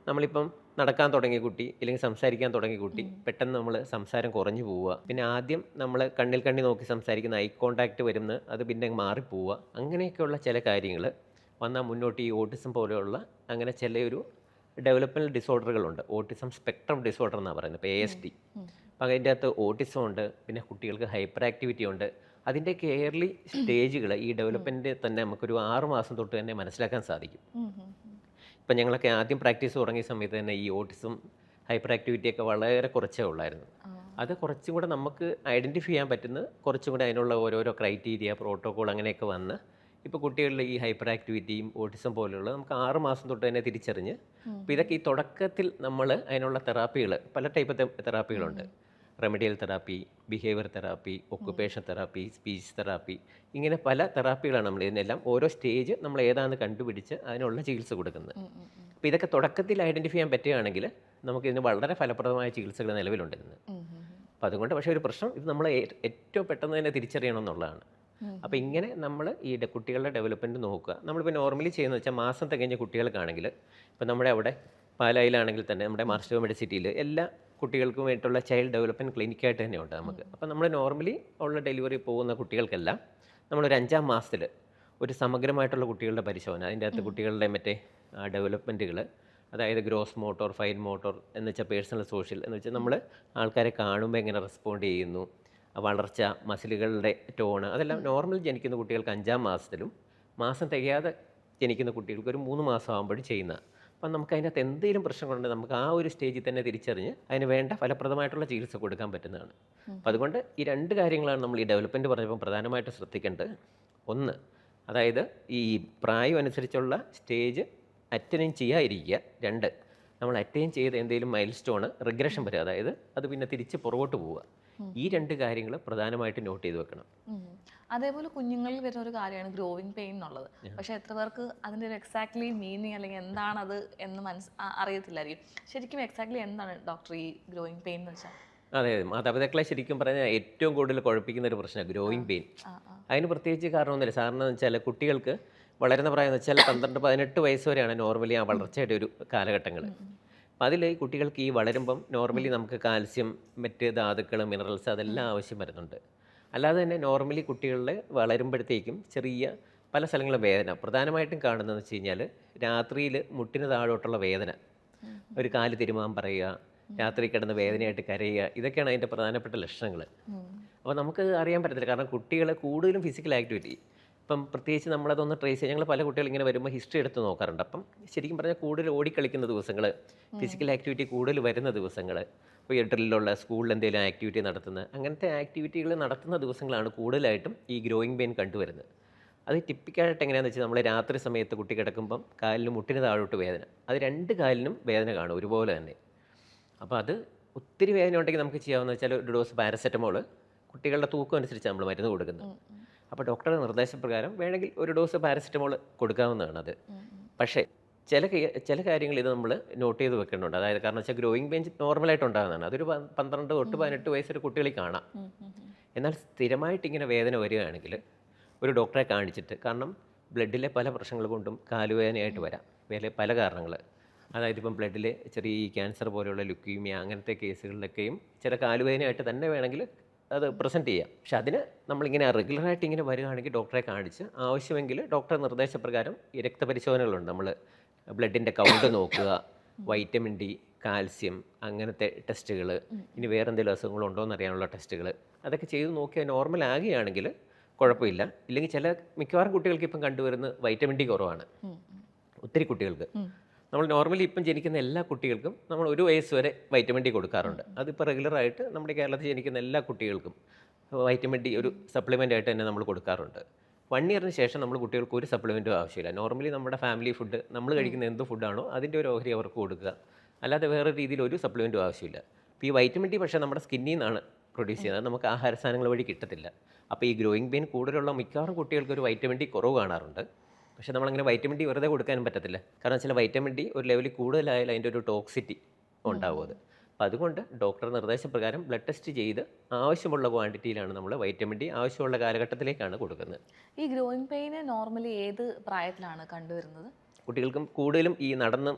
നമ്മളിപ്പം നടക്കാൻ തുടങ്ങിയ കുട്ടി അല്ലെങ്കിൽ സംസാരിക്കാൻ തുടങ്ങിയ കുട്ടി പെട്ടെന്ന് നമ്മൾ സംസാരം കുറഞ്ഞു പോവുക, പിന്നെ ആദ്യം നമ്മൾ കണ്ണിൽ നോക്കി സംസാരിക്കുന്ന ഐ കോണ്ടാക്റ്റ് വരുന്ന അത് പിന്നെ മാറിപ്പോവുക, അങ്ങനെയൊക്കെയുള്ള ചില കാര്യങ്ങൾ വന്നാൽ മുന്നോട്ട് ഈ ഓട്ടിസം പോലെയുള്ള അങ്ങനെ ചിലയൊരു ഡെവലപ്മെൻറ്റൽ ഡിസോർഡറുകളുണ്ട്. ഓട്ടിസം സ്പെക്ട്രം ഡിസോർഡർ എന്നാണ് പറയുന്നത്, ഇപ്പോൾ ASD. അപ്പം അതിൻ്റെ അകത്ത് ഓട്ടിസം ഉണ്ട്, പിന്നെ കുട്ടികൾക്ക് ഹൈപ്പർ ആക്ടിവിറ്റി ഉണ്ട്. അതിൻ്റെയൊക്കെ എയർലി സ്റ്റേജുകൾ ഈ ഡെവലപ്മെൻറ്റ് തന്നെ നമുക്കൊരു 6 മാസം തൊട്ട് തന്നെ മനസ്സിലാക്കാൻ സാധിക്കും. ഇപ്പം ഞങ്ങളൊക്കെ ആദ്യം പ്രാക്ടീസ് തുടങ്ങിയ സമയത്ത് തന്നെ ഈ ഓട്ടിസം ഹൈപ്പർ ആക്ടിവിറ്റിയൊക്കെ വളരെ കുറച്ചേ ഉള്ളായിരുന്നു. അത് കുറച്ചും കൂടെ നമുക്ക് ഐഡൻറ്റിഫൈ ചെയ്യാൻ പറ്റുന്ന കുറച്ചും കൂടെ അതിനുള്ള ഓരോരോ ക്രൈറ്റീരിയ, പ്രോട്ടോക്കോൾ അങ്ങനെയൊക്കെ വന്ന് ഇപ്പോൾ കുട്ടികളിൽ ഈ ഹൈപ്പർ ആക്ടിവിറ്റിയും ഓട്ടിസം പോലെയുള്ള നമുക്ക് 6 മാസം തൊട്ട് തന്നെ തിരിച്ചറിഞ്ഞ്, അപ്പോൾ ഇതൊക്കെ ഈ തുടക്കത്തിൽ നമ്മൾ അതിനുള്ള തെറാപ്പികൾ, പല ടൈപ്പ് തെറാപ്പികളുണ്ട്. Remedial therapy, behaviour therapy, occupation therapy, speech therapy, ഇങ്ങനെ പല തെറാപ്പികളാണ് നമ്മൾ ഇതിനെല്ലാം ഓരോ സ്റ്റേജ് നമ്മൾ ഏതാണെന്ന് കണ്ടുപിടിച്ച് അതിനുള്ള ചികിത്സ കൊടുക്കുന്നത്. അപ്പോൾ ഇതൊക്കെ തുടക്കത്തിൽ ഐഡൻറ്റിഫൈ ചെയ്യാൻ പറ്റുകയാണെങ്കിൽ നമുക്കിതിന് വളരെ ഫലപ്രദമായ ചികിത്സകൾ നിലവിലുണ്ട് ഇന്ന്. അപ്പോൾ അതുകൊണ്ട് പക്ഷേ ഒരു പ്രശ്നം ഇത് നമ്മൾ ഏറ്റവും പെട്ടെന്ന് തന്നെ തിരിച്ചറിയണം എന്നുള്ളതാണ്. അപ്പോൾ ഇങ്ങനെ നമ്മൾ ഈ കുട്ടികളുടെ ഡെവലപ്മെൻറ്റ് നോക്കുക. നമ്മളിപ്പോൾ നോർമലി ചെയ്യുന്നത് വെച്ചാൽ മാസം തികഞ്ഞ കുട്ടികൾക്കാണെങ്കിൽ, ഇപ്പോൾ നമ്മുടെ അവിടെ പാലായിലാണെങ്കിൽ തന്നെ നമ്മുടെ മാർസ്റ്റർ മെഡിസിറ്റിയിൽ എല്ലാ കുട്ടികൾക്കും വേണ്ടിയിട്ടുള്ള ചൈൽഡ് ഡെവലപ്മെൻറ്റ് ക്ലിനിക്കായിട്ട് തന്നെ ഉണ്ട് നമുക്ക്. അപ്പോൾ നമ്മൾ നോർമലി ഉള്ള ഡെലിവറി പോകുന്ന കുട്ടികൾക്കെല്ലാം നമ്മളൊരു 5-ാം മാസത്തിൽ ഒരു സമഗ്രമായിട്ടുള്ള കുട്ടികളുടെ പരിശോധന, അതിൻ്റെ അകത്ത് കുട്ടികളുടെ മറ്റേ ഡെവലപ്മെൻറ്റുകൾ, അതായത് ഗ്രോസ് മോട്ടോർ, ഫൈൻ മോട്ടോർ എന്ന് വെച്ചാൽ പേഴ്സണൽ സോഷ്യൽ എന്ന് വെച്ചാൽ നമ്മൾ ആൾക്കാരെ കാണുമ്പോൾ എങ്ങനെ റെസ്പോണ്ട് ചെയ്യുന്നു, വളർച്ച, മസിലുകളുടെ ടോണ്, അതെല്ലാം നോർമൽ ജനിക്കുന്ന കുട്ടികൾക്ക് 5-ാം മാസത്തിലും മാസം തികയാതെ ജനിക്കുന്ന കുട്ടികൾക്ക് ഒരു 3 മാസം ആകുമ്പോഴും ചെയ്യുന്ന. അപ്പം നമുക്ക് അതിനകത്ത് എന്തെങ്കിലും പ്രശ്നങ്ങളുണ്ടെങ്കിൽ നമുക്ക് ആ ഒരു സ്റ്റേജിൽ തന്നെ തിരിച്ചറിഞ്ഞ് അതിന് വേണ്ട ഫലപ്രദമായിട്ടുള്ള ചികിത്സ കൊടുക്കാൻ പറ്റുന്നതാണ്. അപ്പം അതുകൊണ്ട് ഈ 2 കാര്യങ്ങളാണ് നമ്മൾ ഈ ഡെവലപ്മെൻറ്റ് പറഞ്ഞപ്പോൾ പ്രധാനമായിട്ട് ശ്രദ്ധിക്കേണ്ടത്. ഒന്ന്, അതായത് ഈ പ്രായം അനുസരിച്ചുള്ള സ്റ്റേജ് അറ്റൈൻ ചെയ്യാതിരിക്കുക. 2, നമ്മൾ അറ്റൈൻ ചെയ്ത് എന്തെങ്കിലും മൈൽ സ്റ്റോണ് റിഗ്രഷൻ വരിക, അതായത് അത് പിന്നെ തിരിച്ച് പുറകോട്ട് പോവുക. ഈ 2 കാര്യങ്ങൾ പ്രധാനമായിട്ട് നോട്ട് ചെയ്ത് വെക്കണം. അതേപോലെ കുഞ്ഞുങ്ങളിൽ വരുന്ന ഒരു കാര്യമാണ് ഗ്രോവിങ് പെയിൻ എന്നുള്ളത്. പക്ഷേ എത്ര പേർക്ക് അതിൻ്റെ ഒരു എക്സാക്ട്ലി മീനിങ് അല്ലെങ്കിൽ എന്താണത് എന്ന് അറിയത്തില്ലായിരിക്കും. ശരിക്കും എക്സാക്ട്ലി എന്താണ് ഡോക്ടർ ഈ ഗ്രോവിങ് പെയിൻ എന്ന് വെച്ചാൽ? അതെ, മാതാപിതാക്കളെ ശരിക്കും പറഞ്ഞാൽ ഏറ്റവും കൂടുതൽ കുഴപ്പിക്കുന്ന ഒരു പ്രശ്നമാണ് ഗ്രോയിങ് പെയിൻ. അതിന് പ്രത്യേകിച്ച് കാരണമൊന്നുമില്ല. കാരണം എന്ന് വെച്ചാൽ കുട്ടികൾക്ക് വളരുന്ന പ്രായം എന്ന് വെച്ചാൽ 12-18 വയസ്സ് വരെയാണ് നോർമലി ആ വളർച്ചയുടെ ഒരു കാലഘട്ടങ്ങൾ. അപ്പം അതിൽ ഈ കുട്ടികൾക്ക് ഈ വളരുമ്പം നോർമലി നമുക്ക് കാൽസ്യം, മറ്റ് ധാതുക്കൾ, മിനറൽസ് അതെല്ലാം ആവശ്യം വരുന്നുണ്ട്. അല്ലാതെ തന്നെ നോർമലി കുട്ടികളിൽ വളരുമ്പോഴത്തേക്കും ചെറിയ പല സ്ഥലങ്ങളിലും വേദന പ്രധാനമായിട്ടും കാണുന്നതെന്ന് വെച്ച് കഴിഞ്ഞാൽ രാത്രിയിൽ മുട്ടിന് താഴോട്ടുള്ള വേദന, ഒരു കാല് തിരുമാൻ പറയുക, രാത്രി കിടന്ന് വേദനയായിട്ട് കരയുക, ഇതൊക്കെയാണ് അതിൻ്റെ പ്രധാനപ്പെട്ട ലക്ഷണങ്ങൾ. അപ്പോൾ നമുക്ക് അറിയാൻ പറ്റത്തില്ല, കാരണം കുട്ടികൾ കൂടുതലും ഫിസിക്കൽ ആക്ടിവിറ്റി, ഇപ്പം പ്രത്യേകിച്ച് നമ്മളതൊന്ന് ട്രേസ് ചെയ്യാം. ഞങ്ങൾ പല കുട്ടികൾ ഇങ്ങനെ വരുമ്പോൾ ഹിസ്റ്ററി എടുത്ത് നോക്കാറുണ്ട്. അപ്പം ശരിക്കും പറഞ്ഞാൽ കൂടുതൽ ഓടിക്കളിക്കുന്ന ദിവസങ്ങൾ, ഫിസിക്കൽ ആക്ടിവിറ്റി കൂടുതൽ വരുന്ന ദിവസങ്ങൾ, ഇപ്പോൾ ഈ ഡ്രില്ലുള്ള സ്കൂളിൽ എന്തെങ്കിലും ആക്ടിവിറ്റി നടത്തുന്ന അങ്ങനത്തെ ആക്ടിവിറ്റികൾ നടത്തുന്ന ദിവസങ്ങളാണ് കൂടുതലായിട്ടും ഈ ഗ്രോയിങ് പെയിൻ കണ്ടുവരുന്നത്. അത് ടിപ്പിക്കലായിട്ട് എങ്ങനെയാണെന്ന് വെച്ചാൽ നമ്മൾ രാത്രി സമയത്ത് കുട്ടി കിടക്കുമ്പം കാലിന് മുട്ടിന് താഴോട്ട് വേദന, അത് രണ്ട് കാലിനും വേദന കാണും ഒരുപോലെ തന്നെ. അപ്പോൾ അത് ഒത്തിരി വേദന ഉണ്ടെങ്കിൽ നമുക്ക് ചെയ്യാവുന്ന വെച്ചാൽ ഒരു ഡോസ് പാരസെറ്റമോൾ കുട്ടികളുടെ തൂക്കം അനുസരിച്ച് നമ്മൾ മരുന്ന് കൊടുക്കുന്നത്. അപ്പോൾ ഡോക്ടറുടെ നിർദ്ദേശപ്രകാരം വേണമെങ്കിൽ ഒരു ഡോസ് പാരസെറ്റമോൾ കൊടുക്കാവുന്നതാണ് അത്. പക്ഷേ ചില കാര്യങ്ങൾ ഇത് നമ്മൾ നോട്ട് ചെയ്ത് വെക്കേണ്ടതുണ്ട്. അതായത് കാരണം വെച്ചാൽ ഗ്രോയിങ് പെയിൻ നോർമലായിട്ട് ഉണ്ടാകുന്നതാണ്. അതൊരു 12 തൊട്ട് 18 വയസ്സൊരു കുട്ടികളിൽ കാണാം. എന്നാൽ സ്ഥിരമായിട്ട് ഇങ്ങനെ വേദന വരികയാണെങ്കിൽ ഒരു ഡോക്ടറെ കാണിച്ചിട്ട്, കാരണം ബ്ലഡിലെ പല പ്രശ്നങ്ങൾ കൊണ്ടും കാലുവേദനയായിട്ട് വരാം, പല കാരണങ്ങൾ. അതായത് ഇപ്പം ബ്ലഡിൽ ചെറിയ ഈ ക്യാൻസർ പോലെയുള്ള ലുക്കീമിയ അങ്ങനത്തെ കേസുകളിലൊക്കെയും ചില കാലുവേദനയായിട്ട് തന്നെ വേണമെങ്കിൽ അത് പ്രസൻറ്റ് ചെയ്യാം. പക്ഷെ അതിന് നമ്മളിങ്ങനെ റെഗുലറായിട്ട് ഇങ്ങനെ വരികയാണെങ്കിൽ ഡോക്ടറെ കാണിച്ച് ആവശ്യമെങ്കിൽ ഡോക്ടറുടെ നിർദ്ദേശപ്രകാരം ഈ രക്തപരിശോധനകളുണ്ട്. നമ്മൾ ബ്ലഡിൻ്റെ കൗണ്ട് നോക്കുക, വൈറ്റമിൻ ഡി, കാൽസ്യം, അങ്ങനത്തെ ടെസ്റ്റുകൾ, ഇനി വേറെ എന്തെങ്കിലും അസുഖങ്ങളുണ്ടോ എന്നറിയാനുള്ള ടെസ്റ്റുകൾ, അതൊക്കെ ചെയ്ത് നോക്കിയാൽ നോർമൽ ആകുകയാണെങ്കിൽ കുഴപ്പമില്ല. ഇല്ലെങ്കിൽ മിക്കവാറും കുട്ടികൾക്ക് ഇപ്പം കണ്ടുവരുന്ന വൈറ്റമിൻ ഡി കുറവാണ്. ഒത്തിരി കുട്ടികൾക്ക് നമ്മൾ നോർമലി ഇപ്പം ജനിക്കുന്ന എല്ലാ കുട്ടികൾക്കും നമ്മൾ 1 വയസ്സ് വരെ വൈറ്റമിൻ ഡി കൊടുക്കാറുണ്ട്. അതിപ്പോൾ റെഗുലറായിട്ട് നമ്മുടെ കേരളത്തിൽ ജനിക്കുന്ന എല്ലാ കുട്ടികൾക്കും വൈറ്റമിൻ ഡി ഒരു സപ്ലിമെൻ്റ് ആയിട്ട് തന്നെ നമ്മൾ കൊടുക്കാറുണ്ട്. 1 ഇയറിന് ശേഷം നമ്മൾ കുട്ടികൾക്ക് ഒരു സപ്ലിമെൻറ്റും ആവശ്യമില്ല. നോർമലി നമ്മുടെ ഫാമിലി ഫുഡ്, നമ്മൾ കഴിക്കുന്ന എന്ത് ഫുഡാണോ അതിൻ്റെ ഒരു ഓഹരി അവർക്ക് കൊടുക്കുക, അല്ലാതെ വേറെ രീതിയിൽ ഒരു സപ്ലിമെൻറ്റും ആവശ്യമില്ല. അപ്പോൾ ഈ വൈറ്റമിൻ ഡി പക്ഷേ നമ്മുടെ സ്കിന്നിൽ നിന്നാണ് പ്രൊഡ്യൂസ് ചെയ്യുന്നത്, നമുക്ക് ആഹാര സാധനങ്ങൾ വഴി കിട്ടത്തില്ല. അപ്പോൾ ഈ ഗ്രോയിങ് പെയിൻ കൂടുതലുള്ള മിക്കവാറും കുട്ടികൾക്ക് ഒരു വൈറ്റമിൻ ഡി കുറവ് കാണാറുണ്ട്. പക്ഷേ നമ്മളങ്ങനെ വൈറ്റമിൻ ഡി വെറുതെ കൊടുക്കാനും പറ്റത്തില്ല, കാരണം വെച്ചാൽ വൈറ്റമിൻ ഡി ഒരു ലെവലിൽ കൂടുതലായാലും അതിൻ്റെ ഒരു ടോക്സിറ്റി ഉണ്ടാവും അത്. അപ്പോൾ അതുകൊണ്ട് ഡോക്ടറുടെ നിർദ്ദേശപ്രകാരം ബ്ലഡ് ടെസ്റ്റ് ചെയ്ത് ആവശ്യമുള്ള ക്വാണ്ടിറ്റിയിലാണ് നമ്മൾ വൈറ്റമിൻ ഡി ആവശ്യമുള്ള കാലഘട്ടത്തിലേക്കാണ് കൊടുക്കുന്നത്. ഈ ഗ്രോയിങ് പെയിന് നോർമലി ഏത് പ്രായത്തിലാണ് കണ്ടുവരുന്നത്? കുട്ടികൾക്കും കൂടുതലും ഈ നടന്ന്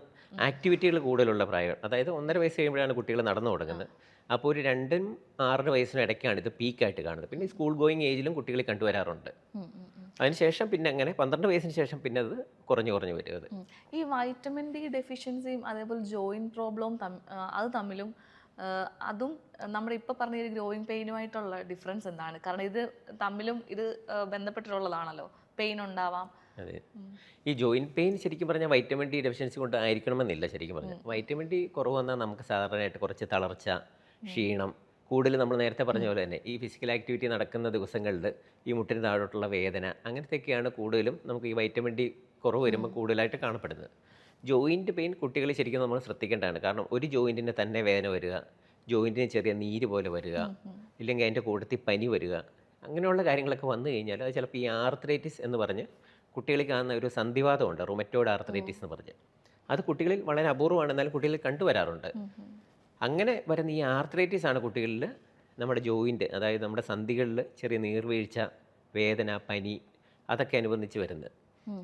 ആക്ടിവിറ്റികൾ കൂടുതലുള്ള പ്രായം, അതായത് 1.5 വയസ്സ് കഴിയുമ്പോഴാണ് കുട്ടികൾ നടന്നു തുടങ്ങുന്നത്. അപ്പോൾ ഒരു 2-നും 6 വയസ്സിനും ഇടയ്ക്കാണ് ഇത് പീക്കായിട്ട് കാണുന്നത്. പിന്നെ സ്കൂൾ ഗോയിങ് ഏജിലും കുട്ടികൾ കണ്ടുവരാറുണ്ട്. അതിനുശേഷം പിന്നെ അങ്ങനെ 12 വയസ്സിന് ശേഷം പിന്നെ അത് കുറഞ്ഞു വരും. അത് ഈ വൈറ്റമിൻ ഡി ഡെഫിഷ്യൻസിയും അതേപോലെ ജോയിൻറ്റ് പ്രോബ്ലവും അത് തമ്മിലും അതും നമ്മുടെ ഇപ്പോൾ പറഞ്ഞ ഈ ഗ്രോയിങ് പെയിനുമായിട്ടുള്ള ഡിഫറൻസ് എന്താണ്? കാരണം ഇത് തമ്മിലും ഇത് ബന്ധപ്പെട്ടിട്ടുള്ളതാണല്ലോ, പെയിൻ ഉണ്ടാവാം. അതെ, ഈ ജോയിൻറ്റ് പെയിൻ ശരിക്കും പറഞ്ഞാൽ വൈറ്റമിൻ ഡി ഡെഫിഷ്യൻസി കൊണ്ട് ആയിരിക്കണമെന്നില്ല. ശരിക്കും പറഞ്ഞാൽ വൈറ്റമിൻ ഡി കുറവ് വന്നാൽ നമുക്ക് സാധാരണയായിട്ട് കുറച്ച് തളർച്ച, ക്ഷീണം, കൂടുതൽ നമ്മൾ നേരത്തെ പറഞ്ഞ പോലെ തന്നെ ഈ ഫിസിക്കൽ ആക്ടിവിറ്റി നടക്കുന്ന ദിവസങ്ങളിൽ ഈ മുട്ടിന് താഴോട്ടുള്ള വേദന, അങ്ങനത്തെയൊക്കെയാണ് കൂടുതലും നമുക്ക് ഈ വൈറ്റമിൻ ഡി കുറവ് വരുമ്പോൾ കൂടുതലായിട്ട് കാണപ്പെടുന്നത്. ജോയിൻറ്റ് പെയിൻ കുട്ടികൾ ശരിക്കും നമ്മൾ ശ്രദ്ധിക്കേണ്ടതാണ്. കാരണം ഒരു ജോയിൻറ്റിന് തന്നെ വേദന വരിക, ജോയിൻറ്റിന് ചെറിയ നീര് പോലെ വരിക, ഇല്ലെങ്കിൽ അതിൻ്റെ കൂട്ടത്തിൽ പനി വരിക, അങ്ങനെയുള്ള കാര്യങ്ങളൊക്കെ വന്നു കഴിഞ്ഞാൽ അത് ചിലപ്പോൾ ഈ ആർത്രൈറ്റിസ് എന്ന് പറഞ്ഞ് കുട്ടികളിൽ കാണുന്ന ഒരു സന്ധിവാതമുണ്ട്, റുമറ്റോയ്ഡ് ആർത്രൈറ്റിസ് എന്ന് പറഞ്ഞ്. അത് കുട്ടികളിൽ വളരെ അപൂർവമാണ്, എന്നാലും കുട്ടികളിൽ കണ്ടുവരാറുണ്ട്. അങ്ങനെ വരുന്ന ഈ ആർത്രൈറ്റിസ് ആണ് കുട്ടികളിൽ നമ്മുടെ ജോയിൻറ്റ്, അതായത് നമ്മുടെ സന്ധികളിൽ ചെറിയ നീർവീഴ്ച, വേദന, പനി അതൊക്കെ അനുബന്ധിച്ച് വരുന്നത്.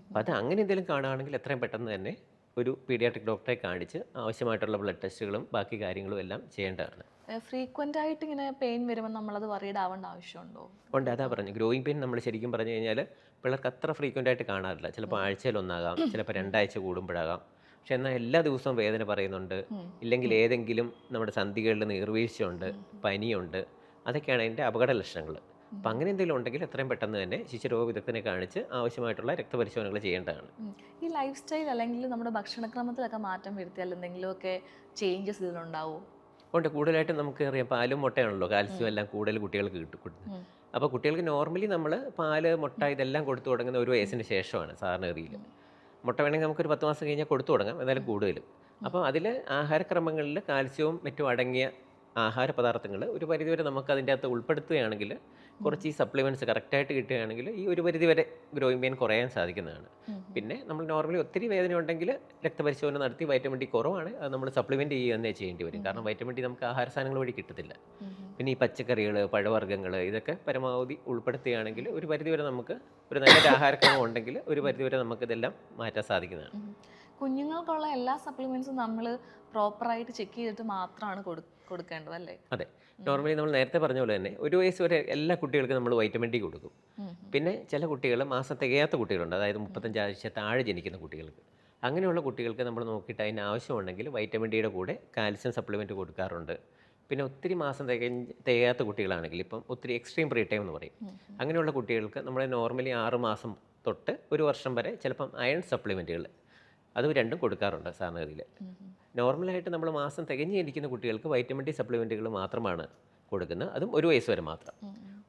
അപ്പോൾ അത് അങ്ങനെ എന്തെങ്കിലും കാണുകയാണെങ്കിൽ എത്രയും പെട്ടെന്ന് തന്നെ ഒരു പീഡിയാട്രിക് ഡോക്ടറെ കാണിച്ച് ആവശ്യമായിട്ടുള്ള ബ്ലഡ് ടെസ്റ്റുകളും ബാക്കി കാര്യങ്ങളും എല്ലാം ചെയ്യേണ്ടതാണ്. ഫ്രീക്വൻ്റ് ആയിട്ട് ഇങ്ങനെ പെയിൻ വരുമ്പോൾ നമ്മളത് വറീഡ് ആവേണ്ട ആവശ്യമുണ്ടോ? ഉണ്ട്, അതാ പറഞ്ഞു. ഗ്രോയിങ് പെയിൻ നമ്മൾ ശരിക്കും പറഞ്ഞു കഴിഞ്ഞാൽ പിള്ളേർക്ക് അത്ര ഫ്രീക്വൻ്റ് ആയിട്ട് കാണാറില്ല. ചിലപ്പോൾ ആഴ്ചയിലൊന്നാകാം, ചിലപ്പോൾ 2 ആഴ്ച കൂടുമ്പോഴാകാം. പക്ഷെ എന്നാൽ എല്ലാ ദിവസവും വേദന പറയുന്നുണ്ട്, ഇല്ലെങ്കിൽ ഏതെങ്കിലും നമ്മുടെ സന്ധികളിൽ നീർവീഴ്ചയുണ്ട്, പനിയുണ്ട്, അതൊക്കെയാണ് അതിൻ്റെ അപകട ലക്ഷണങ്ങൾ. അപ്പം അങ്ങനെ എന്തെങ്കിലും ഉണ്ടെങ്കിൽ എത്രയും പെട്ടെന്ന് തന്നെ ശിശുരോഗ വിദഗ്ധനെ കാണിച്ച് ആവശ്യമായിട്ടുള്ള രക്തപരിശോധനകൾ ചെയ്യേണ്ടതാണ്. ഈ ലൈഫ് സ്റ്റൈൽ അല്ലെങ്കിൽ നമ്മുടെ ഭക്ഷണക്രമത്തിലൊക്കെ മാറ്റം വരുത്തിയാൽ എന്തെങ്കിലുമൊക്കെ ചേഞ്ചസ് ഇതിലുണ്ടാവും? ഉണ്ട്, കൂടുതലായിട്ടും നമുക്ക് അറിയാം പാലും മുട്ടയാണല്ലോ കാൽസ്യം എല്ലാം കൂടുതൽ കുട്ടികൾക്ക് കിട്ടും. അപ്പോൾ കുട്ടികൾക്ക് നോർമലി നമ്മൾ പാല്, മുട്ട ഇതെല്ലാം കൊടുത്തു തുടങ്ങുന്ന 1 വയസ്സിന് ശേഷമാണ് സാധാരണഗതിയിൽ. മുട്ട വേണമെങ്കിൽ നമുക്കൊരു 10 മാസം കഴിഞ്ഞാൽ കൊടുത്തു തുടങ്ങാം, എന്നാലും കൂടുതലും. അപ്പോൾ അതിൽ ആഹാരക്രമങ്ങളിൽ കാൽസ്യവും മറ്റും അടങ്ങിയ ആഹാര പദാർത്ഥങ്ങൾ ഒരു പരിധിവരെ നമുക്ക് അതിൻ്റെ അകത്ത് ഉൾപ്പെടുത്തുകയാണെങ്കിൽ, കുറച്ച് ഈ സപ്ലിമെൻറ്റ്സ് കറക്റ്റായിട്ട് കിട്ടുകയാണെങ്കിൽ ഈ ഒരു പരിധിവരെ ഗ്രോയിങ് പെയിൻ കുറയാൻ സാധിക്കുന്നതാണ്. പിന്നെ നമ്മൾ നോർമലി ഒത്തിരി വേദന ഉണ്ടെങ്കിൽ രക്തപരിശോധന നടത്തി വൈറ്റമിൻ ഡി കുറവാണ് അത് നമ്മൾ സപ്ലിമെൻറ്റ് ചെയ്യുക തന്നെ ചെയ്യേണ്ടി വരും. കാരണം വൈറ്റമിൻ ഡി നമുക്ക് ആഹാര സാധനങ്ങൾ വഴി കിട്ടത്തില്ല. പിന്നെ ഈ പച്ചക്കറികൾ, പഴവർഗ്ഗങ്ങൾ ഇതൊക്കെ പരമാവധി ഉൾപ്പെടുത്തുകയാണെങ്കിൽ ഒരു പരിധിവരെ നമുക്ക് ഒരു നല്ലൊരു ആഹാരക്രമം ഉണ്ടെങ്കിൽ ഒരു പരിധിവരെ നമുക്കിതെല്ലാം മാറ്റാൻ സാധിക്കുന്നതാണ്. കുഞ്ഞുങ്ങൾക്കുള്ള എല്ലാ സപ്ലിമെൻറ്റ്സും നമ്മൾ പ്രോപ്പറായിട്ട് ചെക്ക് ചെയ്തിട്ട് മാത്രമാണ് കൊടുക്കേണ്ടത് അല്ലേ? അതെ, നോർമലി നമ്മൾ നേരത്തെ പറഞ്ഞ പോലെ തന്നെ ഒരു വയസ്സ് വരെ എല്ലാ കുട്ടികൾക്കും നമ്മൾ വൈറ്റമിൻ ഡി കൊടുക്കും. പിന്നെ ചില കുട്ടികൾ മാസം തികയാത്ത കുട്ടികളുണ്ട്, അതായത് 35 ആഴ്ച താഴെ ജനിക്കുന്ന കുട്ടികൾക്ക്. അങ്ങനെയുള്ള കുട്ടികൾക്ക് നമ്മൾ നോക്കിയിട്ട് അതിന് ആവശ്യമുണ്ടെങ്കിൽ വൈറ്റമിൻ ഡിയുടെ കൂടെ കാൽസ്യം സപ്ലിമെൻറ്റ് കൊടുക്കാറുണ്ട്. പിന്നെ ഒത്തിരി മാസം തികയാത്ത കുട്ടികളാണെങ്കിൽ, ഇപ്പം ഒത്തിരി എക്സ്ട്രീം പ്രീ ടൈം എന്ന് പറയും, അങ്ങനെയുള്ള കുട്ടികൾക്ക് നമ്മൾ നോർമലി 6 മാസം തൊട്ട് 1 വർഷം വരെ ചിലപ്പം അയൺ സപ്ലിമെൻറ്റുകൾ അത് രണ്ടും കൊടുക്കാറുണ്ട് സാധാരണഗതിയിൽ. നോർമലായിട്ട് നമ്മൾ മാസം തികഞ്ഞിരിക്കുന്ന കുട്ടികൾക്ക് വൈറ്റമിൻ ഡി സപ്ലിമെൻറ്റുകൾ മാത്രമാണ് കൊടുക്കുന്നത്, അതും 1 വയസ്സ് വരെ മാത്രം.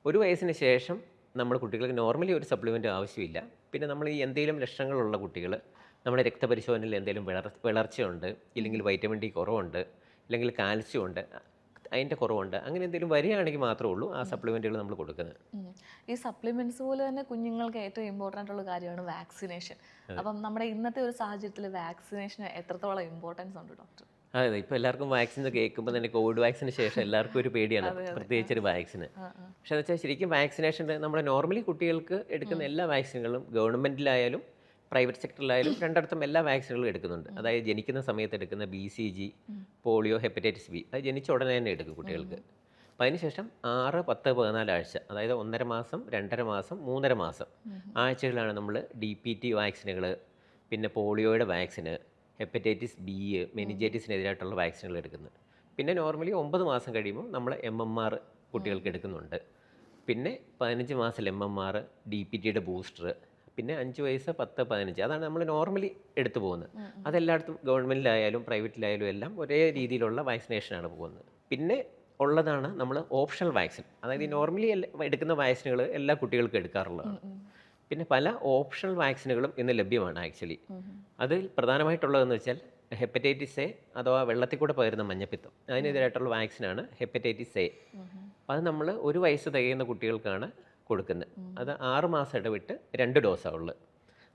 1 വയസ്സിന് ശേഷം നമ്മൾ കുട്ടികൾക്ക് നോർമലി ഒരു സപ്ലിമെൻറ്റ് ആവശ്യമില്ല. പിന്നെ നമ്മൾ ഈ എന്തെങ്കിലും ലക്ഷണങ്ങളുള്ള കുട്ടികൾ, നമ്മുടെ രക്തപരിശോധനയിൽ എന്തെങ്കിലും വിളർച്ചയുണ്ട്, ഇല്ലെങ്കിൽ വൈറ്റമിൻ ഡി കുറവുണ്ട്, ഇല്ലെങ്കിൽ കാൽസ്യം ഉണ്ട്, അതിൻ്റെ കുറവുണ്ട്, അങ്ങനെ എന്തെങ്കിലും വരികയാണെങ്കിൽ മാത്രമേ ഉള്ളൂ ആ സപ്ലിമെൻറ്റുകൾ നമ്മൾ കൊടുക്കുന്നത്. ഈ സപ്ലിമെന്റ്സ് പോലെ തന്നെ കുഞ്ഞുങ്ങൾക്ക് ഏറ്റവും ഇമ്പോർട്ടൻ്റ് ഉള്ള കാര്യമാണ് വാക്സിനേഷൻ. അപ്പം നമ്മുടെ ഇന്നത്തെ ഒരു സാഹചര്യത്തിൽ വാക്സിനേഷന് എത്രത്തോളം ഇമ്പോർട്ടൻസ് ഉണ്ട് ഡോക്ടർ? അതെ, ഇപ്പോൾ എല്ലാവർക്കും വാക്സിൻ കേൾക്കുമ്പോൾ തന്നെ കോവിഡ് വാക്സിന് ശേഷം എല്ലാവർക്കും ഒരു പേടിയാണ്, പ്രത്യേകിച്ചൊരു വാക്സിന്. പക്ഷേ എന്ന് വെച്ചാൽ ശരിക്കും വാക്സിനേഷൻ നമ്മുടെ നോർമലി കുട്ടികൾക്ക് എടുക്കുന്ന എല്ലാ വാക്സിനുകളും ഗവൺമെൻറ്റിലായാലും പ്രൈവറ്റ് സെക്ടറിലായാലും രണ്ടിടത്തും എല്ലാ വാക്സിനുകളും എടുക്കുന്നുണ്ട്. അതായത് ജനിക്കുന്ന സമയത്ത് എടുക്കുന്ന BCG, പോളിയോ, ഹെപ്പറ്റൈറ്റിസ് ബി, അത് ജനിച്ച ഉടനെ തന്നെ എടുക്കും കുട്ടികൾക്ക്. അപ്പോൾ അതിനുശേഷം 6, 10, 14 ആഴ്ച, അതായത് 1.5 മാസം, 2.5 മാസം, 3.5 മാസം ആഴ്ചകളാണ് നമ്മൾ DPT വാക്സിനുകൾ, പിന്നെ പോളിയോയുടെ വാക്സിന്, ഹെപ്പറ്റൈറ്റിസ് ബി, മെനിഞ്ചൈറ്റിസിനെതിരായിട്ടുള്ള വാക്സിനുകൾ എടുക്കുന്നത്. പിന്നെ നോർമലി 9 മാസം കഴിയുമ്പോൾ നമ്മൾ MMR കുട്ടികൾക്ക് എടുക്കുന്നുണ്ട്. പിന്നെ 15 മാസം MMR, DPTയുടെ ബൂസ്റ്റർ, പിന്നെ 5 വയസ്സ്, 10, 15, അതാണ് നമ്മൾ നോർമലി എടുത്തു പോകുന്നത്. അതെല്ലായിടത്തും ഗവൺമെൻറ്റിലായാലും പ്രൈവറ്റിലായാലും എല്ലാം ഒരേ രീതിയിലുള്ള വാക്സിനേഷനാണ് പോകുന്നത്. പിന്നെ ഉള്ളതാണ് നമ്മൾ ഓപ്ഷണൽ വാക്സിൻ, അതായത് ഈ നോർമലി എടുക്കുന്ന വാക്സിനുകൾ എല്ലാ കുട്ടികൾക്കും എടുക്കാറുള്ളതാണ്. പിന്നെ പല ഓപ്ഷണൽ വാക്സിനുകളും ഇന്ന് ലഭ്യമാണ് ആക്ച്വലി. അതിൽ പ്രധാനമായിട്ടുള്ളതെന്ന് വെച്ചാൽ ഹെപ്പറ്റൈറ്റിസ് എ, അഥവാ വെള്ളത്തിൽ കൂടെ പകരുന്ന മഞ്ഞപ്പിത്തം, അതിനെതിരായിട്ടുള്ള വാക്സിനാണ് ഹെപ്പറ്റൈറ്റിസ് എ. അത് നമ്മൾ 1 വയസ്സ് തികയുന്ന കുട്ടികൾക്കാണ് കൊടുക്കുന്നത്. അത് 6 മാസം ഇടവിട്ട് 2 ഡോസാണ് ഉള്ളത്.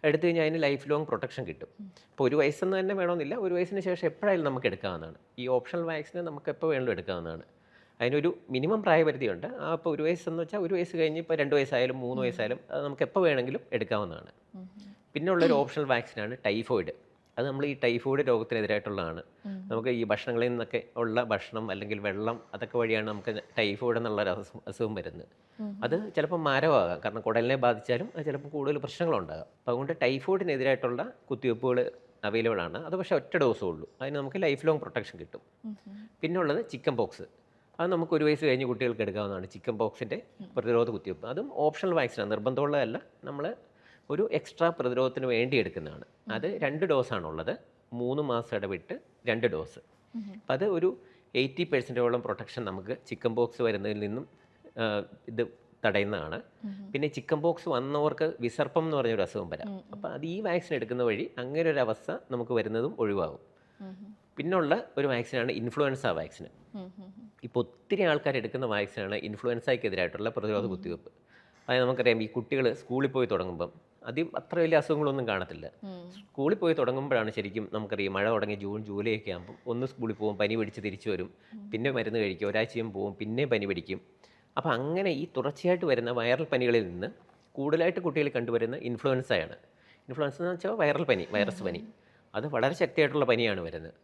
എടുത്തു കഴിഞ്ഞാൽ അതിന് ലൈഫ് ലോങ് പ്രൊട്ടക്ഷൻ കിട്ടും. ഇപ്പോൾ 1 വയസ്സെന്ന് തന്നെ വേണമെന്നില്ല, 1 വയസ്സിന് ശേഷം എപ്പോഴായാലും നമുക്ക് എടുക്കാവുന്നതാണ്. ഈ ഓപ്ഷണൽ വാക്സിന് നമുക്ക് എപ്പോൾ വേണമെങ്കിലും എടുക്കാവുന്നതാണ്. അതിനൊരു മിനിമം പ്രായപരിധിയുണ്ട്. ആ ഇപ്പോൾ 1 വയസ്സെന്ന് വെച്ചാൽ 1 വയസ്സ് കഴിഞ്ഞ് ഇപ്പോൾ 2 വയസ്സായാലും 3 വയസ്സായാലും അത് നമുക്ക് എപ്പോൾ വേണമെങ്കിലും എടുക്കാവുന്നതാണ്. പിന്നെ ഉള്ളൊരു ഓപ്ഷണൽ വാക്സിനാണ് ടൈഫോയിഡ്. അത് നമ്മൾ ഈ ടൈഫോയിഡ് രോഗത്തിനെതിരായിട്ടുള്ളതാണ്. നമുക്ക് ഈ ഭക്ഷണങ്ങളിൽ നിന്നൊക്കെ ഉള്ള ഭക്ഷണം അല്ലെങ്കിൽ വെള്ളം, അതൊക്കെ വഴിയാണ് നമുക്ക് ടൈഫോയിഡ് എന്നുള്ള അസുഖം വരുന്നത്. അത് ചിലപ്പോൾ മാരകമാകാം, കാരണം കുടലിനെ ബാധിച്ചാലും അത് ചിലപ്പോൾ കൂടുതൽ പ്രശ്നങ്ങളുണ്ടാകാം. അപ്പോൾ അതുകൊണ്ട് ടൈഫോയിഡിനെതിരായിട്ടുള്ള കുത്തിവയ്പ്പുകൾ അവൈലബിൾ ആണ്. അത് പക്ഷേ ഒറ്റ ഡോസേ ഉള്ളൂ, അതിന് നമുക്ക് ലൈഫ് ലോങ് പ്രൊട്ടക്ഷൻ കിട്ടും. പിന്നെ ഉള്ളത് ചിക്കൻ പോക്സ്. അത് നമുക്ക് 1 വയസ്സ് കഴിഞ്ഞ് കുട്ടികൾക്ക് എടുക്കാവുന്നതാണ്. ചിക്കൻ പോക്സിൻ്റെ പ്രതിരോധ കുത്തിവയ്പ്പ്, അതും ഓപ്ഷണൽ വാക്സിനാണ്, നിർബന്ധമുള്ളതല്ല, നമ്മൾ ഒരു എക്സ്ട്രാ പ്രതിരോധത്തിന് വേണ്ടി എടുക്കുന്നതാണ്. അത് 2 ഡോസാണുള്ളത്, 3 മാസം ഇടവിട്ട് 2 ഡോസ്. അപ്പം അത് ഒരു 80% പ്രൊട്ടക്ഷൻ നമുക്ക് ചിക്കൻ പോക്സ് വരുന്നതിൽ നിന്നും ഇത് തടയുന്നതാണ്. പിന്നെ ചിക്കൻ പോക്സ് വന്നവർക്ക് വിസർപ്പം എന്ന് പറഞ്ഞൊരു അസുഖം വരാം. അപ്പോൾ അത് ഈ വാക്സിൻ എടുക്കുന്ന വഴി അങ്ങനെ ഒരു അവസ്ഥ നമുക്ക് വരുന്നതും ഒഴിവാകും. പിന്നുള്ള ഒരു വാക്സിനാണ് ഇൻഫ്ലുവൻസ വാക്സിൻ. ഇപ്പോൾ ഒത്തിരി ആൾക്കാർ എടുക്കുന്ന വാക്സിനാണ് ഇൻഫ്ലുവൻസയ്ക്കെതിരായിട്ടുള്ള പ്രതിരോധ കുത്തിവയ്പ്പ്. അതായത് നമുക്കറിയാം, ഈ കുട്ടികൾ സ്കൂളിൽ പോയി തുടങ്ങുമ്പം അത്ര വലിയ അസുഖങ്ങളൊന്നും കാണത്തില്ല. സ്കൂളിൽ പോയി തുടങ്ങുമ്പോഴാണ് ശരിക്കും നമുക്കറിയാം, മഴ തുടങ്ങി ജൂൺ, ജൂലൈ ഒക്കെ ആകുമ്പോൾ ഒന്ന് സ്കൂളിൽ പോകും, പനി പിടിച്ച് തിരിച്ചു വരും, പിന്നെ മരുന്ന് കഴിക്കും, ഒരാഴ്ചയും പോകും, പിന്നെ പനി പിടിക്കും. അപ്പോൾ അങ്ങനെ ഈ തുടർച്ചയായിട്ട് വരുന്ന വൈറൽ പനികളിൽ നിന്ന് കൂടുതലായിട്ട് കുട്ടികൾ കണ്ടുവരുന്ന ഇൻഫ്ലുവൻസയാണ്. ഇൻഫ്ലുവൻസ എന്ന് വെച്ചാൽ വൈറൽ പനി, വൈറസ് പനി. അത് വളരെ ശക്തിയായിട്ടുള്ള പനിയാണ് വരുന്നത്.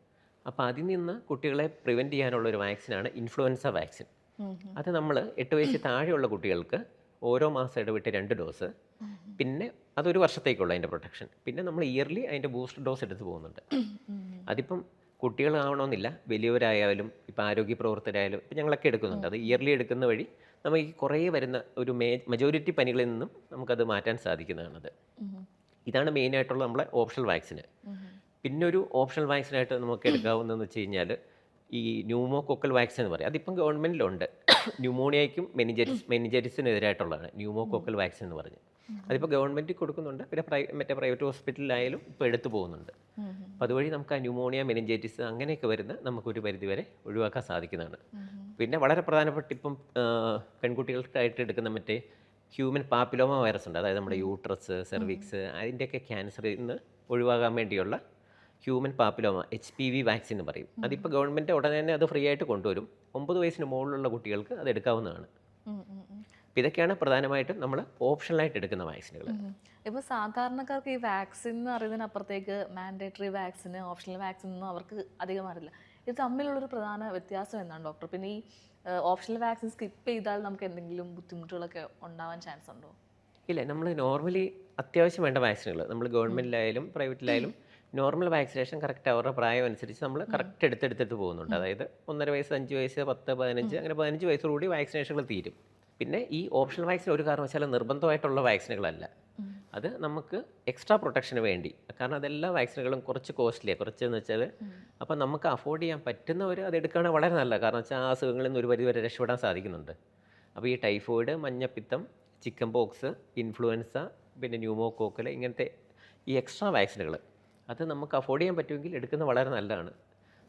അപ്പോൾ അതിൽ നിന്ന് കുട്ടികളെ പ്രിവെൻറ്റ് ചെയ്യാനുള്ള ഒരു വാക്സിനാണ് ഇൻഫ്ലുവൻസ വാക്സിൻ. അത് നമ്മൾ 8 വയസ്സിൽ താഴെയുള്ള കുട്ടികൾക്ക് ഓരോ മാസം ഇടവിട്ട് 2 ഡോസ്. പിന്നെ അതൊരു വർഷത്തേക്കുള്ള അതിൻ്റെ പ്രൊട്ടക്ഷൻ. പിന്നെ നമ്മൾ ഇയർലി അതിൻ്റെ ബൂസ്റ്റർ ഡോസ് എടുത്ത് പോകുന്നുണ്ട്. അതിപ്പം കുട്ടികളാവണമെന്നില്ല, വലിയവരായാലും ഇപ്പോൾ ആരോഗ്യ പ്രവർത്തകരായാലും ഇപ്പം ഞങ്ങളൊക്കെ എടുക്കുന്നുണ്ട്. അത് ഇയർലി എടുക്കുന്ന വഴി നമുക്ക് ഈ കുറേ വരുന്ന ഒരു മെജോറിറ്റി പനികളിൽ നിന്നും നമുക്കത് മാറ്റാൻ സാധിക്കുന്നതാണത്. ഇതാണ് മെയിനായിട്ടുള്ള നമ്മളെ ഓപ്ഷണൽ വാക്സിന്. പിന്നെ ഒരു ഓപ്ഷണൽ വാക്സിനായിട്ട് നമുക്ക് എടുക്കാവുന്നതെന്ന് വെച്ച് കഴിഞ്ഞാൽ ഈ ന്യൂമോകോക്കൽ വാക്സിൻ എന്ന് പറയും. അതിപ്പം ഗവൺമെൻറ്റിലുണ്ട്. ന്യൂമോണിയയ്ക്കും മെനിഞ്ചൈറ്റിസിനെതിരായിട്ടുള്ളതാണ് ന്യൂമോകോക്കൽ വാക്സിൻ എന്ന് പറഞ്ഞ്. അതിപ്പോൾ ഗവൺമെൻറ്റിൽ കൊടുക്കുന്നുണ്ട്. പിന്നെ മറ്റേ പ്രൈവറ്റ് ഹോസ്പിറ്റലിലായാലും ഇപ്പോൾ എടുത്തു പോകുന്നുണ്ട്. അപ്പോൾ അതുവഴി നമുക്ക് ആ ന്യൂമോണിയ, മെനിഞ്ചൈറ്റിസ് അങ്ങനെയൊക്കെ വരുന്ന നമുക്കൊരു പരിധിവരെ ഒഴിവാക്കാൻ സാധിക്കുന്നതാണ്. പിന്നെ വളരെ പ്രധാനപ്പെട്ട ഇപ്പം പെൺകുട്ടികൾക്കായിട്ട് എടുക്കുന്ന മറ്റേ ഹ്യൂമൻ പാപ്പിലോമ വൈറസ് ഉണ്ട്. അതായത് നമ്മുടെ യൂട്രസ്, സെർവിക്സ്, അതിൻ്റെയൊക്കെ ക്യാൻസറിൽ നിന്ന് ഒഴിവാകാൻ വേണ്ടിയുള്ള ഹ്യൂമൻ പാപ്പിലോമ HPV വാക്സിൻ എന്ന് പറയും. അതിപ്പോൾ ഗവൺമെൻറ് ഉടനെ തന്നെ അത് ഫ്രീ ആയിട്ട് കൊണ്ടുവരും. 9 വയസ്സിന് മുകളിലുള്ള കുട്ടികൾക്ക് അത് എടുക്കാവുന്നതാണ്. അപ്പോൾ ഇതൊക്കെയാണ് പ്രധാനമായിട്ടും നമ്മൾ ഓപ്ഷണലായിട്ട് എടുക്കുന്ന വാക്സിനുകൾ. ഇപ്പോൾ സാധാരണക്കാർക്ക് ഈ വാക്സിൻ എന്ന് അറിയുന്നതിനപ്പുറത്തേക്ക് മാൻഡേറ്ററി വാക്സിന്, ഓപ്ഷണൽ വാക്സിൻ ഒന്നും അവർക്ക് അധികം അറിയില്ല. ഇത് തമ്മിലുള്ളൊരു പ്രധാന വ്യത്യാസം എന്താണ് ഡോക്ടർ? പിന്നെ ഈ ഓപ്ഷണൽ വാക്സിൻ സ്കിപ്പ് ചെയ്താൽ നമുക്ക് എന്തെങ്കിലും ബുദ്ധിമുട്ടുകളൊക്കെ ഉണ്ടാവാൻ ചാൻസ് ഉണ്ടോ? ഇല്ല, നമ്മൾ നോർമലി അത്യാവശ്യം വേണ്ട വാക്സിനുകൾ നമ്മൾ ഗവൺമെൻറ്റിലായാലും പ്രൈവറ്റിലായാലും നോർമൽ വാക്സിനേഷൻ കറക്റ്റ് അവരുടെ പ്രായം അനുസരിച്ച് നമ്മൾ കറക്റ്റ് എടുത്തെടുത്തിട്ട് പോകുന്നുണ്ട്. അതായത് 1.5 വയസ്സ്, 5 വയസ്സ്, 10, 15 അങ്ങനെ 15 വയസ്സോടുകൂടി വാക്സിനേഷനുകൾ തീരും. പിന്നെ ഈ ഓപ്ഷണൽ വാക്സിൻ ഒരു കാരണവശാലും നിർബന്ധമായിട്ടുള്ള വാക്സിനുകളല്ല. അത് നമുക്ക് എക്സ്ട്രാ പ്രൊട്ടക്ഷന് വേണ്ടി, കാരണം അതെല്ലാ വാക്സിനുകളും കുറച്ച് കോസ്റ്റ്ലിയാണ്. കുറച്ചെന്ന് വെച്ചാൽ അപ്പം നമുക്ക് അഫോർഡ് ചെയ്യാൻ പറ്റുന്നവർ അത് എടുക്കുകയാണെങ്കിൽ വളരെ നല്ലതാണ്. കാരണം വെച്ചാൽ ആ അസുഖങ്ങളിൽ നിന്ന് ഒരു പരിധി വരെ രക്ഷപ്പെടാൻ സാധിക്കുന്നുണ്ട്. അപ്പോൾ ഈ ടൈഫോയിഡ്, മഞ്ഞപ്പിത്തം, ചിക്കൻ പോക്സ്, ഇൻഫ്ലുവൻസ, പിന്നെ ന്യൂമോകോക്കൽ, ഇങ്ങനത്തെ ഈ എക്സ്ട്രാ വാക്സിനുകൾ അത് നമുക്ക് അഫോർഡ് ചെയ്യാൻ പറ്റുമെങ്കിൽ എടുക്കുന്നത് വളരെ നല്ലതാണ്.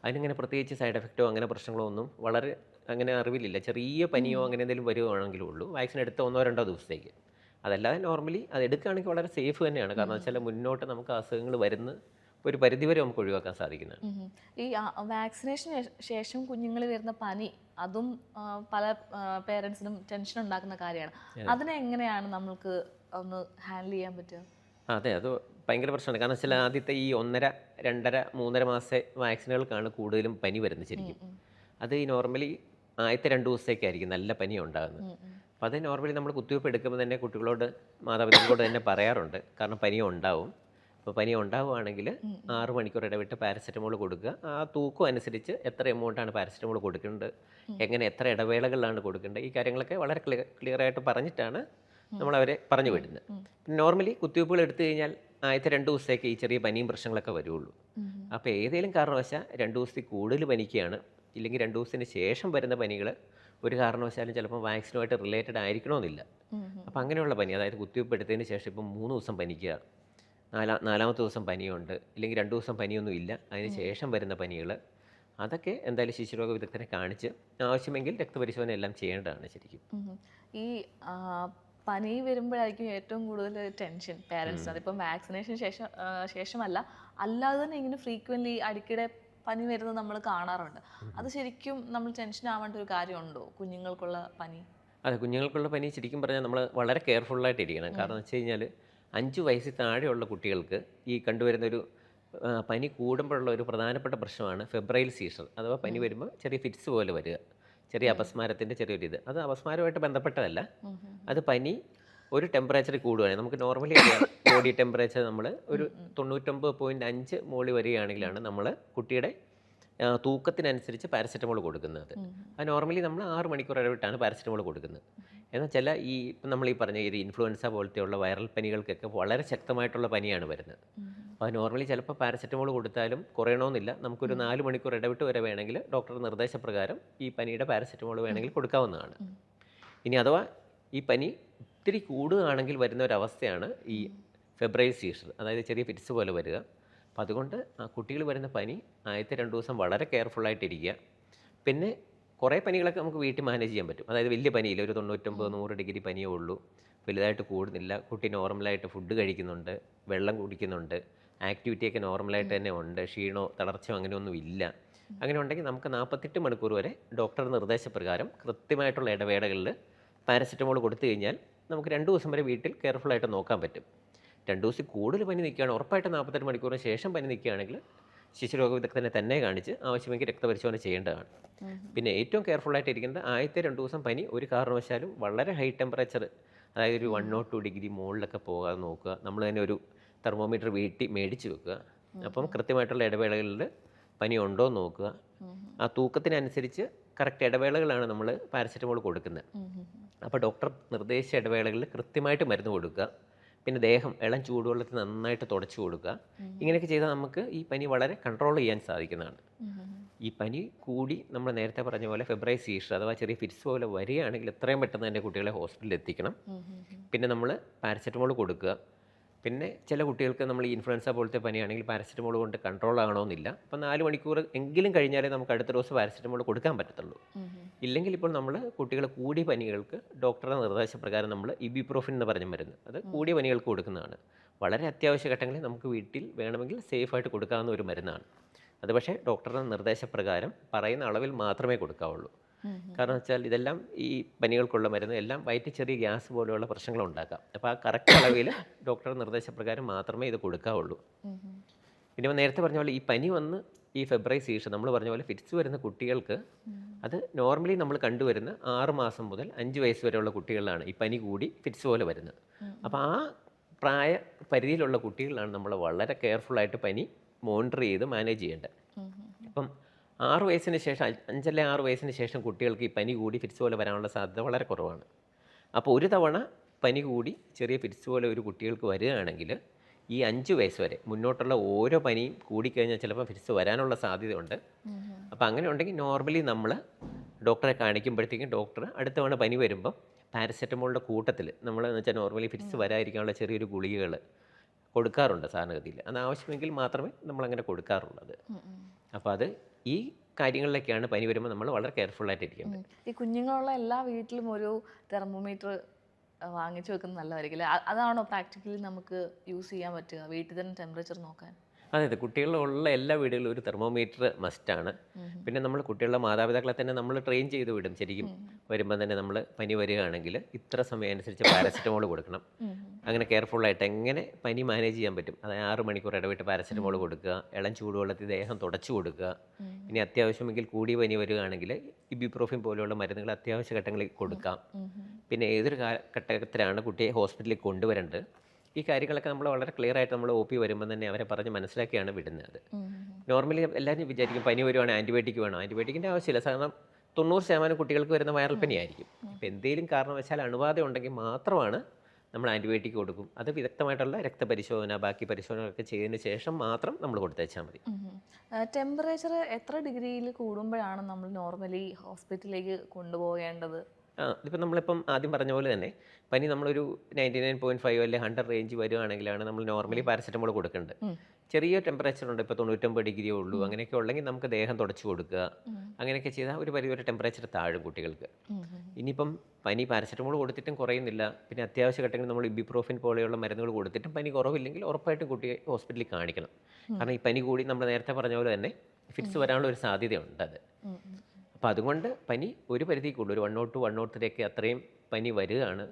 അതിനിങ്ങനെ പ്രത്യേകിച്ച് സൈഡ് എഫക്റ്റോ അങ്ങനെ പ്രശ്നങ്ങളോ ഒന്നും വളരെ അങ്ങനെ അറിവിലില്ല. ചെറിയ പനിയോ അങ്ങനെ എന്തെങ്കിലും വരുവാണെങ്കിലേ ഉള്ളൂ വാക്സിൻ എടുത്ത 1-2 ദിവസത്തേക്ക്. അതല്ലാതെ നോർമലി അത് എടുക്കുകയാണെങ്കിൽ വളരെ സേഫ് തന്നെയാണ്. കാരണം വെച്ചാൽ മുന്നോട്ട് നമുക്ക് അസുഖങ്ങൾ വരുന്ന ഒരു പരിധിവരെ നമുക്ക് ഒഴിവാക്കാൻ സാധിക്കുന്നതാണ്. ഈ വാക്സിനേഷന് ശേഷം കുഞ്ഞുങ്ങളിൽ വരുന്ന പനി, അതും പല പേരൻസിനും ടെൻഷൻ ഉണ്ടാക്കുന്ന കാര്യമാണ്. അതിനെ എങ്ങനെയാണ് നമ്മൾക്ക് ഒന്ന് ഹാൻഡിൽ ചെയ്യാൻ പറ്റുക? അതെ, അത് ഭയങ്കര പ്രശ്നമാണ്. കാരണം വെച്ചാൽ ആദ്യത്തെ ഈ 1.5, 2.5, 3.5 മാസത്തെ വാക്സിനുകൾക്കാണ് കൂടുതലും പനി വരുന്നത് ശരിക്കും. അത് ഈ നോർമലി ആദ്യത്തെ 2 ദിവസത്തേക്കായിരിക്കും നല്ല പനി ഉണ്ടാകുന്നത്. അപ്പോൾ അത് നോർമലി നമ്മൾ കുത്തിവയ്പ്പ് എടുക്കുമ്പോൾ തന്നെ കുട്ടികളോട്, മാതാപിതാക്കളോട് തന്നെ പറയാറുണ്ട്. കാരണം പനി ഉണ്ടാവും. അപ്പോൾ പനി ഉണ്ടാവുകയാണെങ്കിൽ 6 മണിക്കൂർ ഇടവിട്ട് പാരസെറ്റമോൾ കൊടുക്കുക. ആ തൂക്കം അനുസരിച്ച് എത്ര എമൗണ്ടാണ് പാരസെറ്റമോൾ കൊടുക്കേണ്ടത്, എങ്ങനെ എത്ര ഇടവേളകളിലാണ് കൊടുക്കേണ്ടത്, ഈ കാര്യങ്ങളൊക്കെ വളരെ ക്ലിയറായിട്ട് പറഞ്ഞിട്ടാണ് നമ്മളവരെ പറഞ്ഞു വിടുന്നത്. നോർമലി കുത്തിവയ്പ്പുകൾ എടുത്തു കഴിഞ്ഞാൽ ആദ്യത്തെ 2 ദിവസത്തേക്ക് ഈ ചെറിയ പനിയും പ്രശ്നങ്ങളൊക്കെ വരുള്ളൂ. അപ്പോൾ ഏതെങ്കിലും കാരണവശാൽ 2 ദിവസത്തിൽ കൂടുതൽ പനിക്കുകയാണ്, ഇല്ലെങ്കിൽ 2 ദിവസത്തിന് ശേഷം വരുന്ന പനികൾ ഒരു കാരണവശാലും ചിലപ്പോൾ വാക്സിനുമായിട്ട് റിലേറ്റഡ് ആയിരിക്കണമെന്നില്ല. അപ്പോൾ അങ്ങനെയുള്ള പനി, അതായത് കുത്തിവയ്പ്പ് എടുത്തതിന് ശേഷം ഇപ്പം 3 ദിവസം പനിക്കുക, നാലാമത്തെ ദിവസം പനിയുണ്ട്, ഇല്ലെങ്കിൽ 2 ദിവസം പനിയൊന്നും ഇല്ല, അതിന് ശേഷം വരുന്ന പനികൾ, അതൊക്കെ എന്തായാലും ശിശുരോഗ വിദഗ്ധനെ കാണിച്ച് ആവശ്യമെങ്കിൽ രക്തപരിശോധന എല്ലാം ചെയ്യേണ്ടതാണ് ശരിക്കും. ഈ പനി വരുമ്പോഴായിരിക്കും ഏറ്റവും കൂടുതൽ ടെൻഷൻ പേരൻസിന്. അതിപ്പം വാക്സിനേഷൻ ശേഷമല്ല, അല്ലാതെ തന്നെ ഇങ്ങനെ ഫ്രീക്വൻ്റ്ലി അടിക്കടെ പനി വരുന്നത് നമ്മൾ കാണാറുണ്ട്. അത് ശരിക്കും നമ്മൾ ടെൻഷൻ ആവേണ്ട ഒരു കാര്യമുണ്ടോ കുഞ്ഞുങ്ങൾക്കുള്ള പനി? അതെ, കുഞ്ഞുങ്ങൾക്കുള്ള പനി ശരിക്കും പറഞ്ഞാൽ നമ്മൾ വളരെ കെയർഫുള്ളായിട്ട് ഇരിക്കണം. കാരണം എന്ന് വെച്ച് കഴിഞ്ഞാൽ 5 വയസ്സിൽ താഴെയുള്ള കുട്ടികൾക്ക് ഈ കണ്ടുവരുന്നൊരു പനി കൂടുമ്പോഴുള്ള ഒരു പ്രധാനപ്പെട്ട പ്രശ്നമാണ് ഫെബ്രൈൽ സീസർ, അഥവാ പനി വരുമ്പോൾ ചെറിയ ഫിറ്റ്സ് പോലെ വരിക, ചെറിയ അപസ്മാരത്തിൻ്റെ ചെറിയൊരു ഇത്. അത് അപസ്മാരമായിട്ട് ബന്ധപ്പെട്ടതല്ല, അത് പനി ഒരു ടെമ്പറേച്ചറിൽ കൂടുകയാണെങ്കിൽ, നമുക്ക് നോർമലി അറിയാം ബോഡി ടെമ്പറേച്ചർ നമ്മൾ ഒരു 99.5 മുകളിൽ വരികയാണെങ്കിലാണ് നമ്മൾ കുട്ടിയുടെ തൂക്കത്തിനനുസരിച്ച് പാരസെറ്റമോൾ കൊടുക്കുന്നത്. അത് നോർമലി നമ്മൾ 6 മണിക്കൂർ ഇടവിട്ടാണ് പാരസെറ്റമോൾ കൊടുക്കുന്നത്. എന്നാൽ ചില ഈ ഇപ്പം നമ്മൾ ഈ പറഞ്ഞ ഇത് ഇൻഫ്ലുവൻസ പോലത്തെയുള്ള വൈറൽ പനികൾക്കൊക്കെ വളരെ ശക്തമായിട്ടുള്ള പനിയാണ് വരുന്നത്. അപ്പോൾ അത് നോർമലി ചിലപ്പോൾ പാരസെറ്റമോൾ കൊടുത്താലും കുറയണമെന്നില്ല. നമുക്കൊരു 4 മണിക്കൂർ ഇടവിട്ട് വരെ വേണമെങ്കിൽ ഡോക്ടറുടെ നിർദ്ദേശപ്രകാരം ഈ പനിയുടെ പാരസെറ്റമോൾ വേണമെങ്കിൽ കൊടുക്കാവുന്നതാണ്. ഇനി അഥവാ ഈ പനി ഒത്തിരി കൂടുകയാണെങ്കിൽ വരുന്ന ഒരവസ്ഥയാണ് ഈ ഫെബ്രൈൽ സീസർ, അതായത് ചെറിയ ഫിറ്റ്സ് പോലെ വരിക. അപ്പോൾ അതുകൊണ്ട് ആ കുട്ടികൾ വരുന്ന പനി ആദ്യത്തെ 2 ദിവസം വളരെ കെയർഫുള്ളായിട്ടിരിക്കുക. പിന്നെ കുറേ പനികളൊക്കെ നമുക്ക് വീട്ടിൽ മാനേജ് ചെയ്യാൻ പറ്റും. അതായത് വലിയ പനിയില്ല, ഒരു 99-100 ഡിഗ്രി പനിയേ ഉള്ളൂ, വലുതായിട്ട് കൂടുന്നില്ല, കുട്ടി നോർമലായിട്ട് ഫുഡ് കഴിക്കുന്നുണ്ട്, വെള്ളം കുടിക്കുന്നുണ്ട്, ആക്ടിവിറ്റിയൊക്കെ നോർമലായിട്ട് തന്നെ ഉണ്ട്, ക്ഷീണോ തളർച്ചയോ അങ്ങനെയൊന്നും ഇല്ല. അങ്ങനെ ഉണ്ടെങ്കിൽ നമുക്ക് 48 മണിക്കൂർ വരെ ഡോക്ടറുടെ നിർദ്ദേശപ്രകാരം കൃത്യമായിട്ടുള്ള ഇടവേളകളിൽ പാരസെറ്റമോൾ കൊടുത്തു കഴിഞ്ഞാൽ നമുക്ക് 2 ദിവസം വരെ വീട്ടിൽ കെയർഫുള്ളായിട്ട് നോക്കാൻ പറ്റും. 2 ദിവസം കൂടുതൽ പനി നിൽക്കുകയാണ്, ഉറപ്പായിട്ട് 48 മണിക്കൂറിന് ശേഷം പനി നിൽക്കുകയാണെങ്കിൽ ശിശുരോഗ വിദഗ്ധനെ തന്നെ കാണിച്ച് ആവശ്യമെങ്കിൽ രക്തപരിശോധന ചെയ്യേണ്ടതാണ്. പിന്നെ ഏറ്റവും കെയർഫുള്ളായിട്ട് ഇരിക്കുന്നത് ആദ്യത്തെ 2 ദിവസം പനി ഒരു കാരണവശാലും വളരെ ഹൈ ടെമ്പറേച്ചർ, അതായത് ഒരു 102 ഡിഗ്രി മുകളിലൊക്കെ പോകാതെ നോക്കുക. നമ്മൾ തന്നെ ഒരു തെർമോമീറ്റർ വീട്ടിൽ മേടിച്ച് വെക്കുക. അപ്പം കൃത്യമായിട്ടുള്ള ഇടവേളകളിൽ പനി ഉണ്ടോ എന്ന് നോക്കുക. ആ തൂക്കത്തിനനുസരിച്ച് കറക്റ്റ് ഇടവേളകളാണ് നമ്മൾ പാരസെറ്റമോൾ കൊടുക്കുന്നത്. അപ്പോൾ ഡോക്ടർ നിർദ്ദേശിച്ച ഇടവേളകളിൽ കൃത്യമായിട്ട് മരുന്ന് കൊടുക്കുക. പിന്നെ ദേഹം ഇളം ചൂടുവെള്ളത്തിൽ നന്നായിട്ട് തുടച്ചു കൊടുക്കുക. ഇങ്ങനെയൊക്കെ ചെയ്താൽ നമുക്ക് ഈ പനി വളരെ കൺട്രോൾ ചെയ്യാൻ സാധിക്കുന്നതാണ്. ഈ പനി കൂടി നമ്മൾ നേരത്തെ പറഞ്ഞ പോലെ ഫെബ്രൈൽ സീസർ അഥവാ ചെറിയ ഫിറ്റ്സ് പോലെ വരികയാണെങ്കിൽ എത്രയും പെട്ടെന്ന് തന്നെ കുട്ടികളെ ഹോസ്പിറ്റലിൽ എത്തിക്കണം. പിന്നെ നമ്മൾ പാരസെറ്റമോൾ കൊടുക്കുക. പിന്നെ ചില കുട്ടികൾക്ക് നമ്മൾ ഈ ഇൻഫ്ലുവൻസ പോലത്തെ പനിയാണെങ്കിൽ പാരസെറ്റമോൾ കൊണ്ട് കൺട്രോൾ ആകണമെന്നില്ല. അപ്പം 4 മണിക്കൂർ എങ്കിലും കഴിഞ്ഞാലേ നമുക്ക് അടുത്ത ദിവസം പാരസെറ്റമോൾ കൊടുക്കാൻ പറ്റത്തുള്ളൂ. ഇല്ലെങ്കിൽ ഇപ്പോൾ നമ്മൾ കുട്ടികൾ കൂടിയ പനികൾക്ക് ഡോക്ടറുടെ നിർദ്ദേശപ്രകാരം നമ്മൾ ഇബിപ്രോഫിൻ എന്ന് പറഞ്ഞ മരുന്ന്, അത് കൂടിയ പനികൾക്ക് കൊടുക്കുന്നതാണ്. വളരെ അത്യാവശ്യ ഘട്ടങ്ങളിൽ നമുക്ക് വീട്ടിൽ വേണമെങ്കിൽ സേഫായിട്ട് കൊടുക്കാവുന്ന ഒരു മരുന്നാണ് അത്. പക്ഷേ ഡോക്ടറുടെ നിർദ്ദേശപ്രകാരം പറയുന്ന അളവിൽ മാത്രമേ കൊടുക്കാവുള്ളൂ. കാരണം വെച്ചാൽ ഇതെല്ലാം ഈ പനികൾക്കുള്ള മരുന്ന് എല്ലാം വയറ്റിൽ ചെറിയ ഗ്യാസ് പോലെയുള്ള പ്രശ്നങ്ങൾ ഉണ്ടാക്കാം. അപ്പോൾ ആ കറക്റ്റ് അളവിൽ ഡോക്ടറുടെ നിർദ്ദേശപ്രകാരം മാത്രമേ ഇത് കൊടുക്കാവുള്ളൂ. പിന്നെ നേരത്തെ പറഞ്ഞ പോലെ ഈ പനി വന്ന് ഈ ഫെബ്രുവരി സീസൺ നമ്മൾ പറഞ്ഞ പോലെ ഫിറ്റ്സ് വരുന്ന കുട്ടികൾക്ക് അത് നോർമലി നമ്മൾ കണ്ടുവരുന്ന 6 മാസം മുതൽ 5 വയസ്സ് വരെയുള്ള കുട്ടികളിലാണ് ഈ പനി കൂടി ഫിറ്റ്സ് പോലെ വരുന്നത്. അപ്പോൾ ആ പ്രായ പരിധിയിലുള്ള കുട്ടികളിലാണ് നമ്മൾ വളരെ കെയർഫുള്ളായിട്ട് പനി മോണിറ്റർ ചെയ്ത് മാനേജ് ചെയ്യേണ്ടത്. ഇപ്പം 6 വയസ്സിന് ശേഷം 5 6 വയസ്സിന് ശേഷം കുട്ടികൾക്ക് ഈ പനി കൂടി ഫിറ്റ്സ് പോലെ വരാനുള്ള സാധ്യത വളരെ കുറവാണ്. അപ്പോൾ ഒരു തവണ പനി കൂടി ചെറിയ ഫിറ്റ്സ് പോലെ ഒരു കുട്ടികൾക്ക് വരികയാണെങ്കിൽ ഈ 5 വയസ്സ് വരെ മുന്നോട്ടുള്ള ഓരോ പനിയും കൂടിക്കഴിഞ്ഞാൽ ചിലപ്പോൾ ഫിറ്റ്സ് വരാനുള്ള സാധ്യതയുണ്ട്. അപ്പോൾ അങ്ങനെ ഉണ്ടെങ്കിൽ നോർമലി നമ്മൾ ഡോക്ടറെ കാണിക്കുമ്പോഴത്തേക്കും ഡോക്ടർ അടുത്ത തവണ പനി വരുമ്പം പാരസെറ്റമോളിൻ്റെ കൂട്ടത്തിൽ നമ്മൾ എന്ന് വെച്ചാൽ നോർമലി ഫിറ്റ്സ് വരാതിരിക്കാനുള്ള ചെറിയൊരു ഗുളികകൾ കൊടുക്കാറുണ്ട് സാധാരണഗതിയിൽ. അത് ആവശ്യമെങ്കിൽ മാത്രമേ നമ്മളങ്ങനെ കൊടുക്കാറുള്ളത്. അപ്പോൾ അത് ഈ കാര്യങ്ങളിലൊക്കെയാണ് പനി വരുമ്പോൾ നമ്മൾ വളരെ കെയർഫുള്ളായിട്ടിരിക്കേണ്ടത്. ഈ കുഞ്ഞുങ്ങളുള്ള എല്ലാ വീട്ടിലും ഒരു തെർമോമീറ്റർ വാങ്ങിച്ചു വെക്കുന്നത് നല്ലതായിരിക്കും അല്ലേ? അതാണോ പ്രാക്ടിക്കലി നമുക്ക് യൂസ് ചെയ്യാൻ പറ്റുക, വീട്ടിൽ തന്നെ ടെമ്പറേച്ചർ നോക്കാൻ? അതെ, കുട്ടികളുള്ള എല്ലാ വീടുകളിലും ഒരു തെർമോമീറ്റർ മസ്റ്റാണ്. പിന്നെ നമ്മൾ കുട്ടികളുടെ മാതാപിതാക്കളെ തന്നെ നമ്മൾ ട്രെയിൻ ചെയ്ത് വിടും. ശരിക്കും വരുമ്പോൾ തന്നെ നമ്മൾ പനി വരികയാണെങ്കിൽ ഇത്ര സമയം അനുസരിച്ച് പാരസെറ്റമോൾ കൊടുക്കണം. അങ്ങനെ കെയർഫുള്ളായിട്ട് എങ്ങനെ പനി മാനേജ് ചെയ്യാൻ പറ്റും, അതായത് 6 മണിക്കൂർ ഇടവിട്ട് പാരസെറ്റമോൾ കൊടുക്കുക, ഇളം ചൂടുവെള്ളത്തിൽ ദേഹം തുടച്ചു കൊടുക്കുക. ഇനി അത്യാവശ്യമെങ്കിൽ കൂടിയ പനി വരികയാണെങ്കിൽ ഇബിപ്രോഫിൻ പോലെയുള്ള മരുന്നുകൾ അത്യാവശ്യ ഘട്ടങ്ങളിൽ കൊടുക്കാം. പിന്നെ ഏതൊരു ഘട്ടത്തിലാണ് കുട്ടിയെ ഹോസ്പിറ്റലിൽ കൊണ്ടുവരേണ്ടത്, ഈ കാര്യങ്ങളൊക്കെ നമ്മൾ വളരെ ക്ലിയർ ആയിട്ട് നമ്മൾ OP വരുമ്പോൾ തന്നെ അവരെ പറഞ്ഞ് മനസ്സിലാക്കിയാണ് വിടുന്നത്. നോർമലി എല്ലാവരും വിചാരിക്കും പനി വരുവാണെങ്കിൽ ആൻറ്റിബയോട്ടിക് വേണം. ആൻറ്റിബയോട്ടിക്കിൻ്റെ ആവശ്യമില്ല. കാരണം 90% കുട്ടികൾക്ക് വരുന്ന വൈറൽ പനിയായിരിക്കും. ഇപ്പോൾ എന്തെങ്കിലും കാരണവശാൽ അണുബാധ ഉണ്ടെങ്കിൽ മാത്രമാണ് നമ്മൾ ആൻറ്റിബയോട്ടിക് കൊടുക്കും. അത് വിദഗ്ധമായിട്ടുള്ള രക്തപരിശോധന ബാക്കി പരിശോധനകളൊക്കെ ചെയ്തതിന് ശേഷം മാത്രം നമ്മൾ കൊടുത്തേച്ചാൽ മതി. ടെമ്പറേച്ചർ എത്ര ഡിഗ്രിയിൽ കൂടുമ്പോഴാണ് നമ്മൾ നോർമലി ഹോസ്പിറ്റലിലേക്ക് കൊണ്ടുപോകേണ്ടത്? ഇതിപ്പോൾ നമ്മളിപ്പം ആദ്യം പറഞ്ഞ പോലെ തന്നെ പനി നമ്മളൊരു 99.5 അല്ലെങ്കിൽ 100 റേഞ്ച് വരുവാണെങ്കിലാണ് നമ്മൾ നോർമലി പാരസെറ്റമോൾ കൊടുക്കേണ്ടത്. ചെറിയ ടെമ്പറേച്ചർ ഉണ്ട്, ഇപ്പോൾ 99 ഡിഗ്രിയേ ഉള്ളൂ, അങ്ങനെയൊക്കെ ഉള്ളെങ്കിൽ നമുക്ക് ദേഹം തുടച്ചു കൊടുക്കുക. അങ്ങനെയൊക്കെ ചെയ്താൽ ഒരു പരിധി ടെമ്പറേച്ചർ താഴും കുട്ടികൾക്ക്. ഇനിയിപ്പം പനി പാരസെറ്റമോൾ കൊടുത്തിട്ടും കുറയുന്നില്ല, പിന്നെ അത്യാവശ്യ ഘട്ടങ്ങളിൽ നമ്മൾ ഇബിപ്രോഫിൻ പോലെയുള്ള മരുന്നുകൾ കൊടുത്തിട്ടും പനി കുറവില്ലെങ്കിൽ ഉറപ്പായിട്ടും കുട്ടിയെ ഹോസ്പിറ്റലിൽ കാണിക്കണം. കാരണം ഈ പനി കൂടി നമ്മൾ നേരത്തെ പറഞ്ഞ പോലെ തന്നെ ഫിറ്റ്സ് വരാനുള്ള ഒരു സാധ്യതയുണ്ട്. അത് അപ്പോൾ അതുകൊണ്ട് പനി ഒരു പരിധി കൂടുതൽ ഒരു 102 103 ഒക്കെ അത്രയും പനി വരികയാണ്,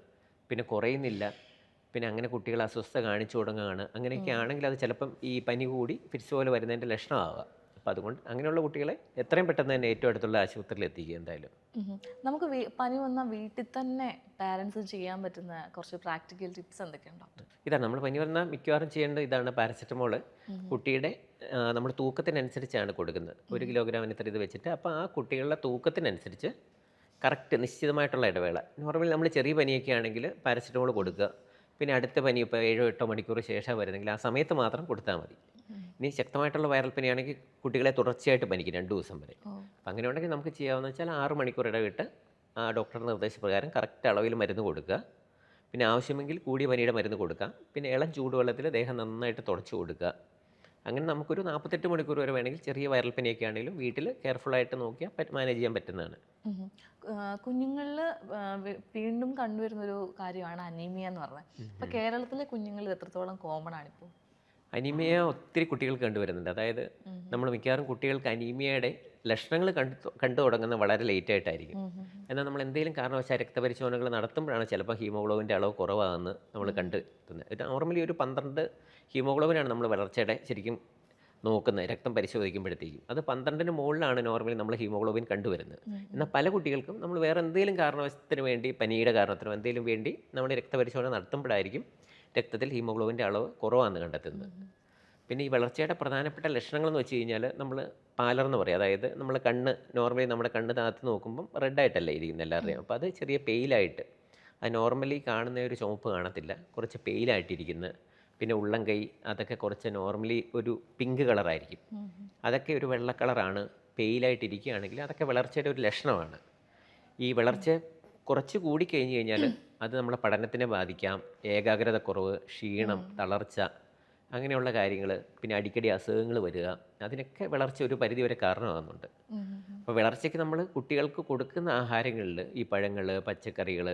പിന്നെ കുറയുന്നില്ല, പിന്നെ അങ്ങനെ കുട്ടികൾ അസ്വസ്ഥത കാണിച്ചു തുടങ്ങുകയാണ്. അങ്ങനെയൊക്കെ ആണെങ്കിൽ അത് ചിലപ്പം ഈ പനി കൂടി ഫിറ്റ്സ് പോലെ വരുന്നതിൻ്റെ ലക്ഷണമാവുക. അപ്പോൾ അതുകൊണ്ട് അങ്ങനെയുള്ള കുട്ടികളെ എത്രയും പെട്ടെന്ന് തന്നെ ഏറ്റവും അടുത്തുള്ള ആശുപത്രിയിൽ എത്തിക്കുക. എന്തായാലും നമുക്ക് പനി വന്നാൽ വീട്ടിൽ തന്നെ പാരൻസ് ചെയ്യാൻ പറ്റുന്ന കുറച്ച് പ്രാക്ടിക്കൽ ടിപ്സ് എന്തൊക്കെയുണ്ടോ? ഇതാണ് നമ്മൾ പനി വന്നാൽ മിക്കവാറും ചെയ്യേണ്ടത് ഇതാണ്. പാരസെറ്റമോൾ കുട്ടിയുടെ നമ്മൾ തൂക്കത്തിനനുസരിച്ചാണ് കൊടുക്കുന്നത്. 1 കിലോഗ്രാമിന് ഇത്ര ഇത് വെച്ചിട്ട്, അപ്പോൾ ആ കുട്ടികളുടെ തൂക്കത്തിനനുസരിച്ച് കറക്റ്റ് നിശ്ചിതമായിട്ടുള്ള ഇടവേള. നോർമലി നമ്മൾ ചെറിയ പനിയൊക്കെ ആണെങ്കിൽ പാരസെറ്റമോൾ കൊടുക്കുക. പിന്നെ അടുത്ത പനി ഇപ്പോൾ 7 8 മണിക്കൂർ ശേഷം വരുന്നെങ്കിൽ ആ സമയത്ത് മാത്രം കൊടുത്താൽ മതി. ഇനി ശക്തമായിട്ടുള്ള വൈറൽ പനിയാണെങ്കിൽ കുട്ടികളെ തുടർച്ചയായിട്ട് പനിക്കും 2 ദിവസം വരെ. അപ്പം അങ്ങനെ ഉണ്ടെങ്കിൽ നമുക്ക് ചെയ്യാവുന്ന വെച്ചാൽ 6 മണിക്കൂർ ഇടവിട്ട് ആ ഡോക്ടറുടെ നിർദ്ദേശപ്രകാരം കറക്റ്റ് അളവിൽ മരുന്ന് കൊടുക്കുക. പിന്നെ ആവശ്യമെങ്കിൽ കൂടിയ പനിയുടെ മരുന്ന് കൊടുക്കാം. പിന്നെ ഇളം ചൂടുവെള്ളത്തിൽ ദേഹം നന്നായിട്ട് തുടച്ചു കൊടുക്കുക. അങ്ങനെ നമുക്കൊരു 48 മണിക്കൂർ വരെ വേണമെങ്കിൽ ചെറിയ വൈറൽ പനിയൊക്കെ ആണെങ്കിലും വീട്ടിൽ കെയർഫുള്ളായിട്ട് നോക്കിയാൽ മാനേജ് ചെയ്യാൻ പറ്റുന്നതാണ്. കുഞ്ഞുങ്ങളിൽ വീണ്ടും കണ്ടുവരുന്നൊരു കാര്യമാണ് അനീമിയ എന്ന് പറഞ്ഞത്. അപ്പോൾ കേരളത്തിലെ കുഞ്ഞുങ്ങളിൽ എത്രത്തോളം കോമൺ ആണിപ്പോൾ അനീമിയ? ഒത്തിരി കുട്ടികൾക്ക് കണ്ടുവരുന്നുണ്ട്. അതായത് നമ്മൾ മിക്കവാറും കുട്ടികൾക്ക് അനീമിയയുടെ ലക്ഷണങ്ങൾ കണ്ടു തുടങ്ങുന്നത് വളരെ ലേറ്റ് ആയിട്ടായിരിക്കും. എന്നാൽ നമ്മൾ എന്തെങ്കിലും കാരണവശാൽ രക്തപരിശോധനകൾ നടത്തുമ്പോഴാണ് ചിലപ്പോൾ ഹീമോഗ്ലോബിൻ്റെ അളവ് കുറവാണെന്ന് നമ്മൾ കണ്ടെത്തുന്നത്. നോർമലി ഒരു 12 ഹീമോഗ്ലോബിനാണ് നമ്മൾ വളർച്ചയുടെ ശരിക്കും നോക്കുന്നത് രക്തം പരിശോധിക്കുമ്പോഴത്തേക്കും. അത് 12ന് മുകളിലാണ് നോർമലി നമ്മൾ ഹീമോഗ്ലോബിൻ കണ്ടുവരുന്നത്. എന്നാൽ പല കുട്ടികൾക്കും നമ്മൾ വേറെ എന്തെങ്കിലും കാരണവശത്തിന് വേണ്ടി പനിയുടെ കാരണത്തിനോ എന്തെങ്കിലും വേണ്ടി നമ്മൾ രക്തപരിശോധന നടത്തുമ്പോഴായിരിക്കും രക്തത്തിൽ ഹീമോഗ്ലോബിൻ്റെ അളവ് കുറവാണെന്ന് കണ്ടെത്തുന്നത്. പിന്നെ ഈ വളർച്ചയുടെ പ്രധാനപ്പെട്ട ലക്ഷണങ്ങളെന്ന് വെച്ച് കഴിഞ്ഞാൽ നമ്മൾ പാലർന്ന് പറയും. അതായത് നമ്മൾ കണ്ണ് നോർമലി നമ്മുടെ കണ്ണ് താത്ത് നോക്കുമ്പം റെഡായിട്ടല്ലേ ഇരിക്കുന്നത് എല്ലാവരുടെയും. അപ്പോൾ അത് ചെറിയ പെയിലായിട്ട്, അത് നോർമലി കാണുന്ന ഒരു ചുവപ്പ് കാണത്തില്ല, കുറച്ച് പെയിലായിട്ടിരിക്കുന്നത്. പിന്നെ ഉള്ളം കൈ അതൊക്കെ കുറച്ച് നോർമലി ഒരു പിങ്ക് കളറായിരിക്കും, അതൊക്കെ ഒരു വെള്ള കളറാണ്. പെയിലായിട്ടിരിക്കുകയാണെങ്കിൽ അതൊക്കെ വളർച്ചയുടെ ഒരു ലക്ഷണമാണ്. ഈ വളർച്ച കുറച്ച് കൂടിക്കഴിഞ്ഞ് കഴിഞ്ഞാൽ അത് നമ്മളെ പഠനത്തിനെ ബാധിക്കാം. ഏകാഗ്രത കുറവ്, ക്ഷീണം, തളർച്ച, അങ്ങനെയുള്ള കാര്യങ്ങൾ. പിന്നെ അടിക്കടി അസുഖങ്ങൾ വരിക, അതിനൊക്കെ വളർച്ച ഒരു പരിധിവരെ കാരണമാകുന്നുണ്ട്. അപ്പോൾ വളർച്ചയ്ക്ക് നമ്മൾ കുട്ടികൾക്ക് കൊടുക്കുന്ന ആഹാരങ്ങളിൽ ഈ പഴങ്ങൾ, പച്ചക്കറികൾ,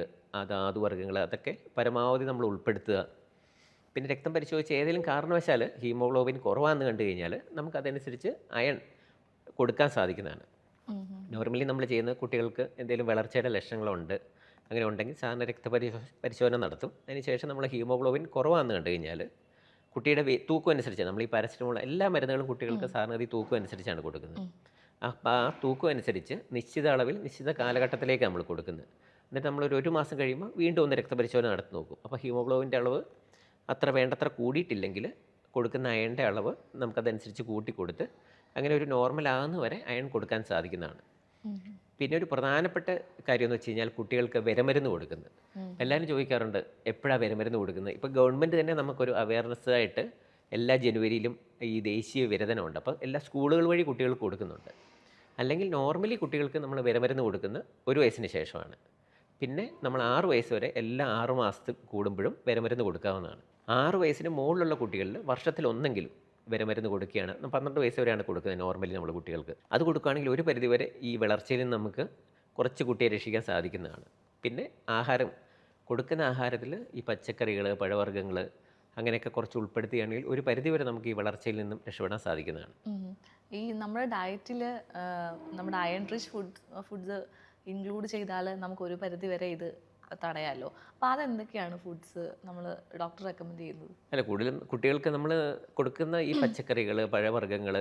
ധാതുവർഗ്ഗങ്ങൾ അതൊക്കെ പരമാവധി നമ്മൾ ഉൾപ്പെടുത്തുക. പിന്നെ രക്തം പരിശോധിച്ച് ഏതെങ്കിലും കാരണവശാൽ ഹീമോഗ്ലോബിൻ കുറവാണെന്ന് കണ്ടു കഴിഞ്ഞാൽ നമുക്കതനുസരിച്ച് അയൺ കൊടുക്കാൻ സാധിക്കുന്നതാണ്. നോർമലി നമ്മൾ ചെയ്യുന്ന കുട്ടികൾക്ക് എന്തെങ്കിലും വളർച്ചയുടെ ലക്ഷണങ്ങളുണ്ട്, അങ്ങനെ ഉണ്ടെങ്കിൽ സാധാരണ രക്തപരിശോധന നടത്തും. അതിനുശേഷം നമ്മൾ ഹീമോഗ്ലോബിൻ കുറവാണെന്ന് കണ്ടു കഴിഞ്ഞാൽ കുട്ടിയുടെ തൂക്കം അനുസരിച്ചാണ് നമ്മൾ ഈ പാരസെറ്റമോൾ എല്ലാ മരുന്നുകളും കുട്ടികൾക്ക് സാധാരണ തൂക്കം അനുസരിച്ചാണ് കൊടുക്കുന്നത്. അപ്പോൾ ആ തൂക്കം അനുസരിച്ച് നിശ്ചിത അളവിൽ നിശ്ചിത കാലഘട്ടത്തിലേക്ക് നമ്മൾ കൊടുക്കുന്നത്. എന്നിട്ട് നമ്മളൊരു 1 മാസം കഴിയുമ്പോൾ വീണ്ടും ഒന്ന് രക്തപരിശോധന നടത്തി നോക്കും. അപ്പോൾ ഹീമോഗ്ലോബിൻ്റെ അളവ് അത്ര വേണ്ടത്ര കൂടിയിട്ടില്ലെങ്കിൽ കൊടുക്കുന്ന അയണിൻ്റെ അളവ് നമുക്കതനുസരിച്ച് കൂട്ടിക്കൊടുത്ത് അങ്ങനെ ഒരു നോർമൽ ആകുന്ന വരെ അയൺ കൊടുക്കാൻ സാധിക്കുന്നതാണ്. പിന്നെ ഒരു പ്രധാനപ്പെട്ട കാര്യം എന്ന് വെച്ച് കഴിഞ്ഞാൽ കുട്ടികൾക്ക് വിരമരുന്ന് കൊടുക്കുന്നത്. എല്ലാവരും ചോദിക്കാറുണ്ട് എപ്പോഴാണ് വിരമരുന്ന് കൊടുക്കുന്നത്. ഇപ്പോൾ ഗവൺമെൻറ് തന്നെ നമുക്കൊരു അവയർനെസ് ആയിട്ട് എല്ലാ ജനുവരിയിലും ഈ ദേശീയ വിരതനമുണ്ട്. അപ്പോൾ എല്ലാ സ്കൂളുകൾ വഴി കുട്ടികൾക്ക് കൊടുക്കുന്നുണ്ട്. അല്ലെങ്കിൽ നോർമലി കുട്ടികൾക്ക് നമ്മൾ വിരമരുന്ന് കൊടുക്കുന്നത് 1 വയസ്സിന് ശേഷമാണ്. പിന്നെ നമ്മൾ 6 വയസ്സ് വരെ എല്ലാ 6 മാസത്തിൽ കൂടുമ്പോഴും വിരമരുന്ന് കൊടുക്കാവുന്നതാണ്. 6 വയസ്സിന് മുകളിലുള്ള കുട്ടികളിൽ വർഷത്തിൽ ഒന്നെങ്കിലും വിരമരുന്ന് കൊടുക്കുകയാണ്. 12 വയസ്സ് വരെയാണ് കൊടുക്കുന്നത് നോർമലി നമ്മൾ കുട്ടികൾക്ക്. അത് കൊടുക്കുകയാണെങ്കിൽ ഒരു പരിധിവരെ ഈ വളർച്ചയിൽ നിന്ന് നമുക്ക് കുറച്ച് കുട്ടിയെ രക്ഷിക്കാൻ സാധിക്കുന്നതാണ്. പിന്നെ ആഹാരം കൊടുക്കുന്ന ആഹാരത്തിൽ ഈ പച്ചക്കറികൾ, പഴവർഗ്ഗങ്ങൾ അങ്ങനെയൊക്കെ കുറച്ച് ഉൾപ്പെടുത്തുകയാണെങ്കിൽ ഒരു പരിധിവരെ നമുക്ക് ഈ വളർച്ചയിൽ നിന്നും രക്ഷപ്പെടാൻ സാധിക്കുന്നതാണ്. ഈ നമ്മുടെ ഡയറ്റിൽ നമ്മുടെ അയൺ റിച്ച് ഫുഡ്സ് ഇൻക്ലൂഡ് ചെയ്താൽ നമുക്കൊരു പരിധി വരെ ഇത് തടയാമല്ലോ. അപ്പോൾ അതെന്തൊക്കെയാണ് ഫുഡ്സ് നമ്മൾ ഡോക്ടർ റെക്കമെൻഡ് ചെയ്യുന്നത്? അല്ല, കൂടുതലും കുട്ടികൾക്ക് നമ്മൾ കൊടുക്കുന്ന ഈ പച്ചക്കറികൾ, പഴവർഗ്ഗങ്ങൾ,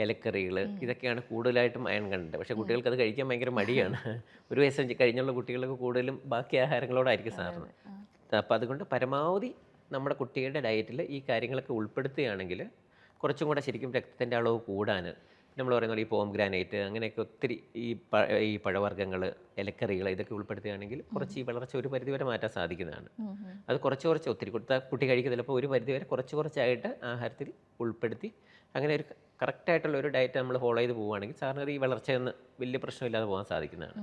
ഇലക്കറികൾ ഇതൊക്കെയാണ് കൂടുതലായിട്ടും അയൺ കണ്ടത്. പക്ഷേ കുട്ടികൾക്ക് അത് കഴിക്കാൻ ഭയങ്കര മടിയാണ്. 1 വയസ്സ് കഴിഞ്ഞുള്ള കുട്ടികൾക്ക് കൂടുതലും ബാക്കി ആഹാരങ്ങളോടായിരിക്കും സാധാരണ. അപ്പോൾ അതുകൊണ്ട് പരമാവധി നമ്മുടെ കുട്ടികളുടെ ഡയറ്റിൽ ഈ കാര്യങ്ങളൊക്കെ ഉൾപ്പെടുത്തുകയാണെങ്കിൽ കുറച്ചും കൂടെ ശരിക്കും രക്തത്തിൻ്റെ അളവ് കൂടാൻ നമ്മൾ പറയുന്ന പോലെ ഈ പോംഗ്രാനൈറ്റ് അങ്ങനെയൊക്കെ ഒത്തിരി ഈ പഴവർഗ്ഗങ്ങൾ, ഇലക്കറികൾ ഇതൊക്കെ ഉൾപ്പെടുത്തുകയാണെങ്കിൽ കുറച്ച് ഈ വളർച്ച ഒരു പരിധിവരെ മാറ്റാൻ സാധിക്കുന്നതാണ്. അത് കുറച്ച് ഒത്തിരി കൊടുത്താൽ കുട്ടി കഴിക്കുക ചിലപ്പോൾ ഒരു പരിധിവരെ കുറച്ചായിട്ട് ആഹാരത്തിൽ ഉൾപ്പെടുത്തി അങ്ങനെ ഒരു കറക്റ്റായിട്ടുള്ള ഒരു ഡയറ്റ് നമ്മൾ ഫോളോ ചെയ്ത് പോവുകയാണെങ്കിൽ സാറിന് ഈ വളർച്ചയൊന്നും വലിയ പ്രശ്നമില്ലാതെ പോകാൻ സാധിക്കുന്നതാണ്.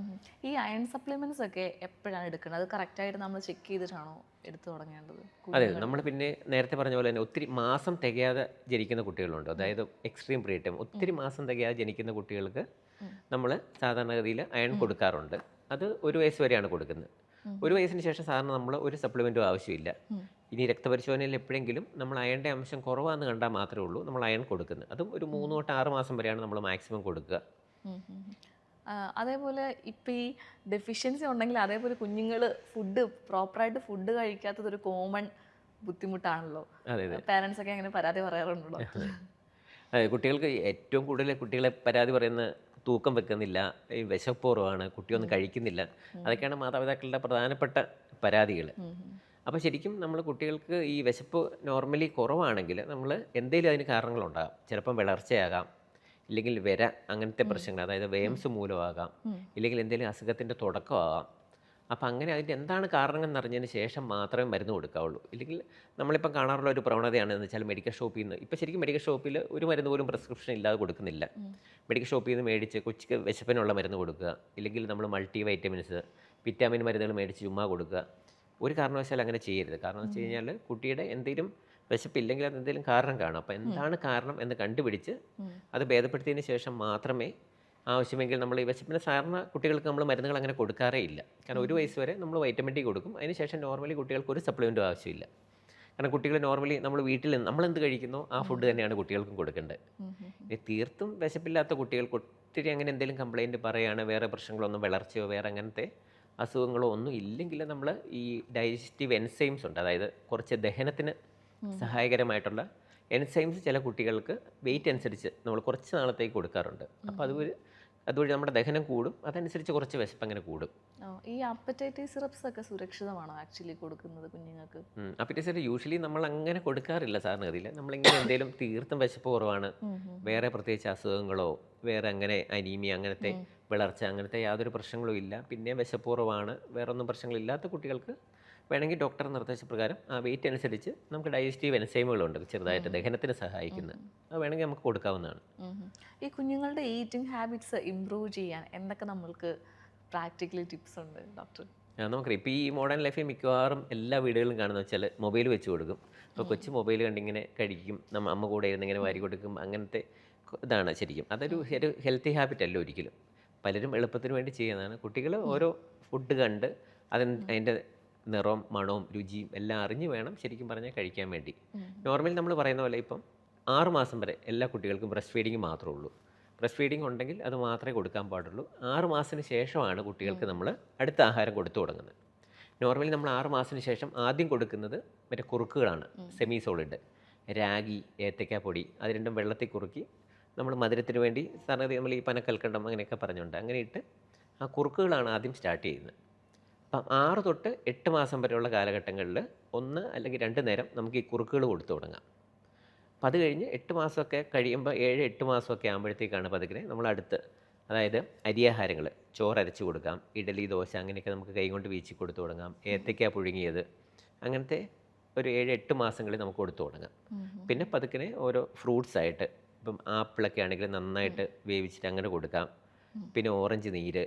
ഈ അയൺ സപ്ലിമെൻറ്റ്സ് ഒക്കെ എപ്പോഴാണ് എടുക്കുന്നത്? അത് കറക്റ്റായിട്ട് നമ്മൾ ചെക്ക് ചെയ്തിട്ടാണോ എടുത്തു തുടങ്ങേണ്ടത്? അതെ, നമ്മൾ പിന്നെ നേരത്തെ പറഞ്ഞ പോലെ തന്നെ ഒത്തിരി മാസം തികയാതെ ജനിക്കുന്ന കുട്ടികളുണ്ട്. അതായത് എക്സ്ട്രീം പ്രീടൈം ഒത്തിരി മാസം തികയാതെ ജനിക്കുന്ന കുട്ടികൾക്ക് നമ്മൾ സാധാരണഗതിയിൽ അയൺ കൊടുക്കാറുണ്ട്. അത് 1 വയസ്സ് വരെയാണ് കൊടുക്കുന്നത്. 1 വയസ്സിന് ശേഷം സാധാരണ നമ്മൾ ഒരു സപ്ലിമെൻറ്റും ആവശ്യമില്ല. ഇനി രക്തപരിശോധനയിൽ എപ്പോഴെങ്കിലും നമ്മൾ അയണിൻ്റെ അംശം കുറവാണെന്ന് കണ്ടാൽ മാത്രമേ ഉള്ളൂ നമ്മൾ അയൺ കൊടുക്കുന്നത്. അതും ഒരു 3 തൊട്ട് 6 മാസം വരെയാണ് നമ്മൾ മാക്സിമം കൊടുക്കുക. അതേപോലെ ഇപ്പം ഈ ഡെഫിഷ്യൻസി ഉണ്ടെങ്കിൽ അതേപോലെ കുഞ്ഞുങ്ങൾ പ്രോപ്പറായിട്ട് ഫുഡ് കഴിക്കാത്തത് ഒരു കോമൺ ബുദ്ധിമുട്ടാണല്ലോ. പാരൻസ് ഒക്കെ അങ്ങനെ പരാതി പറയാറുണ്ടല്ലോ. അതെ, കുട്ടികൾക്ക് ഏറ്റവും കൂടുതൽ കുട്ടികളെ പരാതി പറയുന്ന തൂക്കം വെക്കുന്നില്ല, ഈ വിശപ്പൂർവ്വമാണ്, കുട്ടിയൊന്നും കഴിക്കുന്നില്ല. അതൊക്കെയാണ് മാതാപിതാക്കളുടെ പ്രധാനപ്പെട്ട പരാതികൾ. അപ്പോൾ ശരിക്കും നമ്മൾ കുട്ടികൾക്ക് ഈ വിശപ്പ് നോർമലി കുറവാണെങ്കിൽ നമ്മൾ എന്തെങ്കിലും അതിന് കാരണങ്ങളുണ്ടാകാം. ചിലപ്പം വളർച്ചയാകാം, ഇല്ലെങ്കിൽ അങ്ങനത്തെ പ്രശ്നങ്ങൾ, അതായത് വേംസ് മൂലമാകാം, ഇല്ലെങ്കിൽ എന്തെങ്കിലും അസുഖത്തിൻ്റെ തുടക്കമാകാം. അപ്പോൾ അങ്ങനെ അതിൻ്റെ എന്താണ് കാരണങ്ങൾ എന്നറിഞ്ഞതിന് ശേഷം മാത്രമേ മരുന്ന് കൊടുക്കാവുള്ളൂ. ഇല്ലെങ്കിൽ നമ്മളിപ്പം കാണാറുള്ള ഒരു പ്രവണതയാണെന്ന് വെച്ചാൽ മെഡിക്കൽ ഷോപ്പിൽ നിന്ന് ഇപ്പോൾ ശരിക്കും മെഡിക്കൽ ഷോപ്പിൽ ഒരു മരുന്ന് പോലും പ്രിസ്ക്രിപ്ഷൻ ഇല്ലാതെ കൊടുക്കുന്നില്ല. മെഡിക്കൽ ഷോപ്പിൽ നിന്ന് മേടിച്ച് കൊച്ചിക്ക് വിശപ്പിനുള്ള മരുന്ന് കൊടുക്കുക, ഇല്ലെങ്കിൽ നമ്മൾ മൾട്ടി വൈറ്റമിൻസ്, വിറ്റാമിൻ മരുന്നുകൾ മേടിച്ച് ചുമ്മാ കൊടുക്കുക. ഒരു കാരണവശാലും അങ്ങനെ ചെയ്യരുത്. കാരണം എന്ന് വെച്ച് കഴിഞ്ഞാൽ കുട്ടിയുടെ എന്തെങ്കിലും വിശപ്പില്ലെങ്കിൽ അത് എന്തെങ്കിലും കാരണം കാണും. അപ്പോൾ എന്താണ് കാരണം എന്ന് കണ്ടുപിടിച്ച് അത് ഭേദപ്പെടുത്തിയതിന് ശേഷം മാത്രമേ ആവശ്യമെങ്കിൽ നമ്മൾ ഈ വിശപ്പിന് സാധാരണ കുട്ടികൾക്ക് നമ്മൾ മരുന്നുകൾ അങ്ങനെ കൊടുക്കാറേ ഇല്ല. കാരണം 1 വയസ്സ് വരെ നമ്മൾ വൈറ്റമിൻ ഡി കൊടുക്കും. അതിനുശേഷം നോർമലി കുട്ടികൾക്ക് ഒരു സപ്ലിമെൻറ്റും ആവശ്യമില്ല. കാരണം കുട്ടികൾ നോർമലി നമ്മൾ വീട്ടിൽ നിന്ന് നമ്മളെന്ത് കഴിക്കുന്നോ ആ ഫുഡ് തന്നെയാണ് കുട്ടികൾക്കും കൊടുക്കേണ്ടത്. തീർത്തും വിശപ്പില്ലാത്ത കുട്ടികൾക്ക് ഒത്തിരി അങ്ങനെ എന്തെങ്കിലും കംപ്ലയിൻറ്റ് പറയുകയാണ്, വേറെ പ്രശ്നങ്ങളൊന്നും വളർച്ചയോ വേറെ അങ്ങനത്തെ അസുഖങ്ങളോ ഒന്നും ഇല്ലെങ്കിൽ നമ്മൾ ഈ ഡൈജസ്റ്റീവ് എൻസൈംസ് ഉണ്ട്, അതായത് കുറച്ച് ദഹനത്തിന് സഹായകരമായിട്ടുള്ള എൻസൈംസ് ചില കുട്ടികൾക്ക് വെയിറ്റ് അനുസരിച്ച് നമ്മൾ കുറച്ച് നാളത്തേക്ക് കൊടുക്കാറുണ്ട്. അപ്പോൾ അതുവഴി നമ്മുടെ ദഹനം കൂടും, അതനുസരിച്ച് കുറച്ച് വിശപ്പ് അങ്ങനെ കൂടും. ഈ അപ്പറ്റൈറ്റിസ് സിറപ്സ് ഒക്കെ സുരക്ഷിതമാണോ ആക്ച്വലി കൊടുക്കുന്നത് കുഞ്ഞുങ്ങൾക്ക്? അപ്പറ്റൈറ്റിസ് സിറപ്പ് യൂഷ്വലി നമ്മൾ അങ്ങനെ കൊടുക്കാറില്ല സാധാരണഗതിയിൽ. നമ്മളിങ്ങനെ എന്തെങ്കിലും തീർത്തും വിശപ്പ് കുറവാണ്, വേറെ പ്രത്യേകിച്ച് അസുഖങ്ങളോ വേറെ അങ്ങനെ അനീമിയ അങ്ങനത്തെ വളർച്ച അങ്ങനത്തെ യാതൊരു പ്രശ്നങ്ങളും ഇല്ല, പിന്നെ വിശപ്പ് കുറവാണ്, വേറെ ഒന്നും പ്രശ്നങ്ങളില്ലാത്ത കുട്ടികൾക്ക് വേണമെങ്കിൽ ഡോക്ടർ നിർദ്ദേശപ്രകാരം ആ വെയിറ്റ് അനുസരിച്ച് നമുക്ക് ഡൈജസ്റ്റീവ് എൻസൈമുകളുണ്ട് ചെറുതായിട്ട് ദഹനത്തിന് സഹായിക്കുന്നത്, അത് വേണമെങ്കിൽ നമുക്ക് കൊടുക്കാവുന്നതാണ്. ഈ കുഞ്ഞുങ്ങളുടെ ഈറ്റിംഗ് ഹാബിറ്റ്സ് ഇംപ്രൂവ് ചെയ്യാൻ എന്തൊക്കെ നമ്മൾക്ക് പ്രാക്ടിക്കലി ടിപ്സ് ഉണ്ട് ഡോക്ടർ? നമുക്കറിയാം ഇപ്പോൾ ഈ മോഡേൺ ലൈഫിൽ മിക്കവാറും എല്ലാ വീടുകളിലും കാണുന്ന വെച്ചാൽ മൊബൈൽ വെച്ച് കൊടുക്കും. അപ്പോൾ കൊച്ചു മൊബൈൽ കണ്ടിങ്ങനെ കഴിക്കും, അമ്മ കൂടെ ഇരുന്ന് ഇങ്ങനെ വാരി കൊടുക്കും, അങ്ങനത്തെ ഇതാണ് ശരിക്കും. അതൊരു ഹെൽത്തി ഹാബിറ്റ് അല്ല ഒരിക്കലും. പലരും എളുപ്പത്തിന് വേണ്ടി ചെയ്യുന്നതാണ്. കുട്ടികൾ ഓരോ ഫുഡ് കണ്ട് അതിൻ്റെ നിറവും മണവും രുചിയും എല്ലാം അറിഞ്ഞ് വേണം ശരിക്കും പറഞ്ഞാൽ കഴിക്കാൻ വേണ്ടി. നോർമലി നമ്മൾ പറയുന്ന പോലെ ഇപ്പം 6 മാസം വരെ എല്ലാ കുട്ടികൾക്കും ബ്രസ്റ്റ് ഫീഡിങ് മാത്രമേ ഉള്ളൂ. ബ്രസ്റ്റ് ഫീഡിങ് ഉണ്ടെങ്കിൽ അത് മാത്രമേ കൊടുക്കാൻ പാടുള്ളൂ. 6 മാസത്തിന് ശേഷമാണ് കുട്ടികൾക്ക് നമ്മൾ അടുത്ത ആഹാരം കൊടുത്തു തുടങ്ങുന്നത്. നോർമലി നമ്മൾ 6 മാസത്തിന് ശേഷം ആദ്യം കൊടുക്കുന്നത് മറ്റേ കുറുക്കുകളാണ്, സെമി സോളിഡ്. രാഗി, ഏത്തയ്ക്കാപ്പൊടി അത് രണ്ടും വെള്ളത്തിൽ കുറുക്കി നമ്മൾ മധുരത്തിന് വേണ്ടി സാധാരണ നമ്മൾ ഈ പനക്കൽക്കണ്ടം അങ്ങനെയൊക്കെ പറഞ്ഞുകൊണ്ട് അങ്ങനെ ഇട്ട് ആ കുറുക്കുകളാണ് ആദ്യം സ്റ്റാർട്ട് ചെയ്യുന്നത്. അപ്പം 6 തൊട്ട് 8 മാസം വരെയുള്ള കാലഘട്ടങ്ങളിൽ 1 അല്ലെങ്കിൽ 2 നേരം നമുക്ക് ഈ കുറുക്കുകൾ കൊടുത്തു തുടങ്ങാം. അപ്പം അത് കഴിഞ്ഞ് 8 മാസമൊക്കെ കഴിയുമ്പോൾ 7, 8 മാസമൊക്കെ ആകുമ്പോഴത്തേക്കാണ് പതുക്കെ നമ്മൾ അടുത്ത്, അതായത് അരിയാഹാരങ്ങൾ, ചോറ് അരച്ച് കൊടുക്കാം, ഇഡലി, ദോശ അങ്ങനെയൊക്കെ നമുക്ക് കൈകൊണ്ട് വീച്ചി കൊടുത്തു തുടങ്ങാം, ഏത്തയ്ക്ക പുഴുങ്ങിയത്, അങ്ങനത്തെ ഒരു 7, 8 മാസങ്ങളിൽ നമുക്ക് കൊടുത്തു തുടങ്ങാം. പിന്നെ പതുക്കെ ഓരോ ഫ്രൂട്ട്സ് ആയിട്ട്, ഇപ്പം ആപ്പിളൊക്കെ ആണെങ്കിൽ നന്നായിട്ട് വേവിച്ചിട്ട് അങ്ങനെ കൊടുക്കാം. പിന്നെ ഓറഞ്ച് നീര്,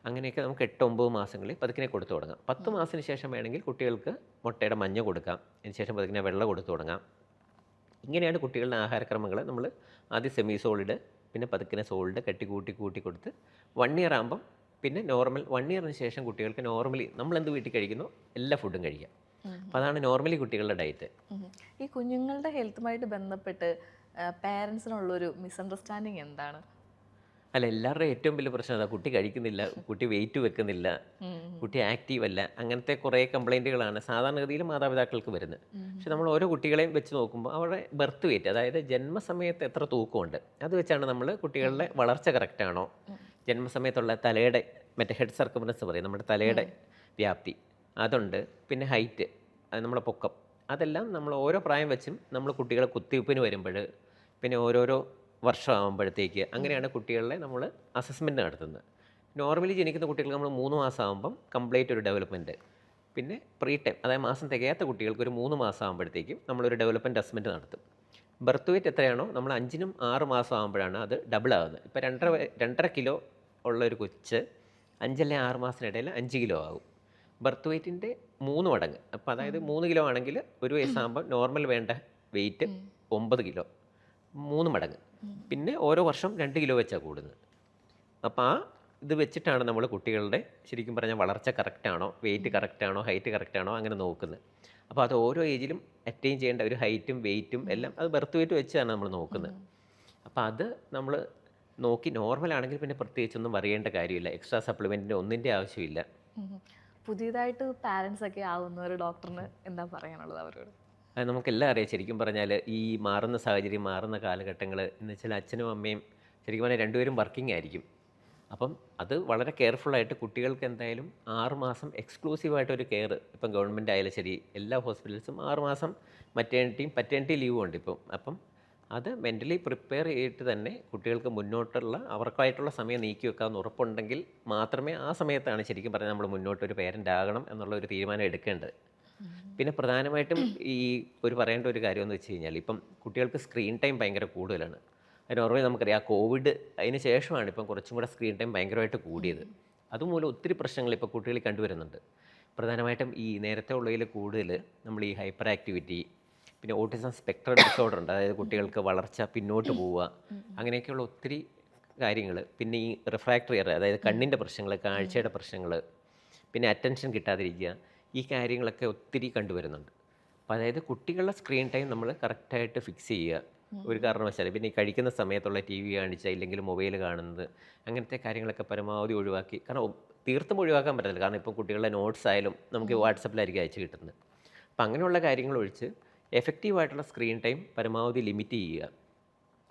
അങ്ങനെയൊക്കെ നമുക്ക് 8, 9 മാസങ്ങളിൽ പതുക്കെ കൊടുത്തു തുടങ്ങാം. 10 മാസത്തിന് ശേഷം വേണമെങ്കിൽ കുട്ടികൾക്ക് മുട്ടയുടെ മഞ്ഞ കൊടുക്കാം. അതിന് ശേഷം പതുക്കെ വെള്ളം കൊടുത്തു തുടങ്ങാം. ഇങ്ങനെയാണ് കുട്ടികളുടെ ആഹാരക്രമങ്ങൾ നമ്മൾ ആദ്യം സെമി സോളിഡ്, പിന്നെ പതുക്കെ സോളിഡ് കൂട്ടി കൊടുത്ത് 1 ഇയർ ആകുമ്പം പിന്നെ നോർമൽ. 1 ഇയറിന് ശേഷം കുട്ടികൾക്ക് നോർമലി നമ്മളെന്ത് വീട്ടിൽ കഴിക്കുന്നു എല്ലാ ഫുഡും കഴിക്കാം. അപ്പോൾ അതാണ് നോർമലി കുട്ടികളുടെ ഡയറ്റ്. ഈ കുഞ്ഞുങ്ങളുടെ ഹെൽത്തുമായിട്ട് ബന്ധപ്പെട്ട് പാരൻസിനുള്ളൊരു മിസ്അണ്ടർസ്റ്റാൻഡിങ് എന്താണ്? അല്ല, എല്ലാവരുടെയും ഏറ്റവും വലിയ പ്രശ്നം അതാ, കുട്ടി കഴിക്കുന്നില്ല, കുട്ടി വെയിറ്റ് വെക്കുന്നില്ല, കുട്ടി ആക്റ്റീവ് അല്ല, അങ്ങനത്തെ കുറേ കംപ്ലൈൻറ്റുകളാണ് സാധാരണഗതിയിൽ മാതാപിതാക്കൾക്ക് വരുന്നത്. പക്ഷെ നമ്മൾ ഓരോ കുട്ടികളെയും വെച്ച് നോക്കുമ്പോൾ അവരുടെ ബർത്ത് വെയിറ്റ്, അതായത് ജന്മസമയത്ത് എത്ര തൂക്കമുണ്ട് അത് വെച്ചാണ് നമ്മൾ കുട്ടികളുടെ വളർച്ച കറക്റ്റാണോ, ജന്മസമയത്തുള്ള തലയുടെ മറ്റേ ഹെഡ് സർക്കംഫറൻസ് പറയും, നമ്മുടെ തലയുടെ വ്യാപ്തി അതുണ്ട്, പിന്നെ ഹൈറ്റ്, അത് നമ്മുടെ പൊക്കം, അതെല്ലാം നമ്മൾ ഓരോ പ്രായം വെച്ചും നമ്മൾ കുട്ടികളെ കുത്തിവയ്പ്പിന് വരുമ്പോൾ, പിന്നെ ഓരോരോ വർഷമാകുമ്പോഴത്തേക്ക് അങ്ങനെയാണ് കുട്ടികളെ നമ്മൾ അസസ്മെൻറ്റ് നടത്തുന്നത്. നോർമലി ജനിക്കുന്ന കുട്ടികൾക്ക് നമ്മൾ 3 മാസം ആകുമ്പം കംപ്ലീറ്റ് ഒരു ഡെവലപ്മെൻറ്റ്, പിന്നെ പ്രീ ടൈം അതായത് മാസം തികയാത്ത കുട്ടികൾക്ക് ഒരു 3 മാസം ആകുമ്പോഴത്തേക്കും നമ്മളൊരു ഡെവലപ്മെൻറ്റ് അസസ്മെൻറ്റ് നടത്തും. ബർത്ത് വെയിറ്റ് എത്രയാണോ നമ്മൾ 5നും 6 മാസം ആകുമ്പോഴാണ് അത് ഡബിൾ ആകുന്നത്. ഇപ്പോൾ 2.5 കിലോ ഉള്ള ഒരു കൊച്ച് 5 അല്ലെങ്കിൽ 6 മാസത്തിനിടയിൽ 5 കിലോ ആകും. ബർത്ത് വെയ്റ്റിൻ്റെ 3 മടങ്ങ്. അപ്പോൾ അതായത് 3 കിലോ ആണെങ്കിൽ 1 വയസ്സാകുമ്പോൾ നോർമൽ വേണ്ട വെയിറ്റ് 9 കിലോ, 3 മടങ്ങ്. പിന്നെ ഓരോ വർഷം 2 കിലോ വെച്ചാണ് കൂടുന്നത്. അപ്പോൾ ആ ഇത് വെച്ചിട്ടാണ് നമ്മൾ കുട്ടികളുടെ ശരിക്കും പറഞ്ഞാൽ വളർച്ച കറക്റ്റാണോ, വെയിറ്റ് കറക്റ്റാണോ, ഹൈറ്റ് കറക്റ്റാണോ അങ്ങനെ നോക്കുന്നത്. അപ്പോൾ അത് ഓരോ ഏജിലും അറ്റൈൻ ചെയ്യേണ്ട ഒരു ഹൈറ്റും വെയിറ്റും എല്ലാം അത് ബർത്ത് വെയിറ്റ് വെച്ചാണ് നമ്മൾ നോക്കുന്നത്. അപ്പോൾ അത് നമ്മൾ നോക്കി നോർമലാണെങ്കിൽ പിന്നെ പ്രത്യേകിച്ചൊന്നും അറിയേണ്ട കാര്യമില്ല, എക്സ്ട്രാ സപ്ലിമെൻറ്റിൻ്റെ ഒന്നിൻ്റെ ആവശ്യമില്ല. പുതിയതായിട്ട് പാരൻസ് ഒക്കെ ആവുന്ന ഒരു ഡോക്ടറിന് എന്താ പറയാനുള്ളത് അവരോട്? അത് നമുക്കെല്ലാം അറിയാം. ശരിക്കും പറഞ്ഞാൽ ഈ മാറുന്ന സാഹചര്യം, മാറുന്ന കാലഘട്ടങ്ങൾ എന്ന് വെച്ചാൽ അച്ഛനും അമ്മയും ശരിക്കും പറഞ്ഞാൽ രണ്ടുപേരും വർക്കിംഗ് ആയിരിക്കും. അപ്പം അത് വളരെ കെയർഫുള്ളായിട്ട് കുട്ടികൾക്ക് എന്തായാലും 6 മാസം എക്സ്ക്ലൂസീവായിട്ടൊരു കെയർ, ഇപ്പം ഗവൺമെൻറ് ആയാലും ശരി എല്ലാ ഹോസ്പിറ്റൽസും 6 മാസം പറ്റേണിറ്റി ലീവും ഉണ്ട് ഇപ്പം. അപ്പം അത് മെൻ്റലി പ്രിപ്പയർ ചെയ്തിട്ട് തന്നെ കുട്ടികൾക്ക് മുന്നോട്ടുള്ള അവർക്കായിട്ടുള്ള സമയം നീക്കി വെക്കാമെന്ന് ഉറപ്പുണ്ടെങ്കിൽ മാത്രമേ ആ സമയത്താണ് ശരിക്കും പറഞ്ഞാൽ നമ്മൾ മുന്നോട്ടൊരു പേരൻ്റ് ആകണം എന്നുള്ള ഒരു തീരുമാനം എടുക്കേണ്ടത്. പിന്നെ പ്രധാനമായിട്ടും ഈ പറയേണ്ട ഒരു കാര്യമെന്ന് വെച്ച് കഴിഞ്ഞാൽ ഇപ്പം കുട്ടികൾക്ക് സ്ക്രീൻ ടൈം ഭയങ്കര കൂടുതലാണ്. അത് നോർമലി നമുക്കറിയാം കോവിഡ് അതിന് ശേഷമാണ് ഇപ്പം കുറച്ചും കൂടെ സ്ക്രീൻ ടൈം ഭയങ്കരമായിട്ട് കൂടിയത്. അതുമൂലം ഒത്തിരി പ്രശ്നങ്ങൾ ഇപ്പോൾ കുട്ടികളിൽ കണ്ടുവരുന്നുണ്ട്. പ്രധാനമായിട്ടും ഈ നേരത്തെ ഉള്ളതിൽ കൂടുതൽ നമ്മൾ ഈ ഹൈപ്പർ ആക്ടിവിറ്റി, പിന്നെ ഓട്ടിസം സ്പെക്ട്രം ഡിസോർഡർ ഉണ്ട്, അതായത് കുട്ടികൾക്ക് വളർച്ച പിന്നോട്ട് പോവുക, അങ്ങനെയൊക്കെയുള്ള ഒത്തിരി കാര്യങ്ങൾ. പിന്നെ ഈ റിഫ്രാക്ടറി എറർ, അതായത് കണ്ണിൻ്റെ പ്രശ്നങ്ങൾ, കാഴ്ചയുടെ പ്രശ്നങ്ങൾ, പിന്നെ അറ്റൻഷൻ കിട്ടാതിരിക്കുക, ഈ കാര്യങ്ങളൊക്കെ ഒത്തിരി കണ്ടുവരുന്നുണ്ട്. അപ്പോൾ അതായത് കുട്ടികളുടെ സ്ക്രീൻ ടൈം നമ്മൾ കറക്റ്റായിട്ട് ഫിക്സ് ചെയ്യുക. ഒരു കാരണവശാലും പിന്നെ ഈ കഴിക്കുന്ന സമയത്തുള്ള TV കാണിച്ചാൽ ഇല്ലെങ്കിൽ മൊബൈൽ കാണുന്നത്, അങ്ങനത്തെ കാര്യങ്ങളൊക്കെ പരമാവധി ഒഴിവാക്കി. കാരണം തീർത്തും ഒഴിവാക്കാൻ പറ്റില്ല, കാരണം ഇപ്പോൾ കുട്ടികളുടെ നോട്ട്സ് ആയാലും നമുക്ക് വാട്സപ്പിലായിരിക്കും അയച്ചു കിട്ടുന്നത്. അപ്പം അങ്ങനെയുള്ള കാര്യങ്ങൾ ഒഴിച്ച് എഫക്റ്റീവായിട്ടുള്ള സ്ക്രീൻ ടൈം പരമാവധി ലിമിറ്റ് ചെയ്യുക.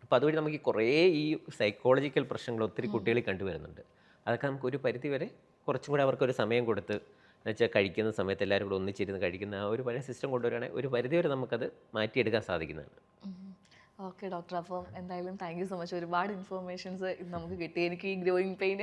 അപ്പോൾ അതുവഴി നമുക്ക് കുറേ ഈ സൈക്കോളജിക്കൽ പ്രശ്നങ്ങൾ ഒത്തിരി കുട്ടികളിൽ കണ്ടുവരുന്നുണ്ട്. അതൊക്കെ നമുക്ക് ഒരു പരിധി വരെ കുറച്ചും കൂടെ അവർക്കൊരു സമയം കൊടുത്ത്, എന്നുവെച്ചാൽ കഴിക്കുന്ന സമയത്ത് എല്ലാവരും കൂടെ ഒന്നിച്ചിരുന്ന് കഴിക്കുന്ന ആ ഒരു പഴയ സിസ്റ്റം കൊണ്ടുവരികയാണെങ്കിൽ ഒരു പരിധി വരെ നമുക്കത് മാറ്റിയെടുക്കാൻ സാധിക്കുന്നതാണ്. ഓക്കെ ഡോക്ടർ, അപ്പോൾ എന്തായാലും താങ്ക് യു സോ മച്ച്. ഒരുപാട് ഇൻഫോർമേഷൻസ് ഇന്ന് നമുക്ക് കിട്ടി. എനിക്ക് ഈ ഗ്രോയിങ് പെയിൻ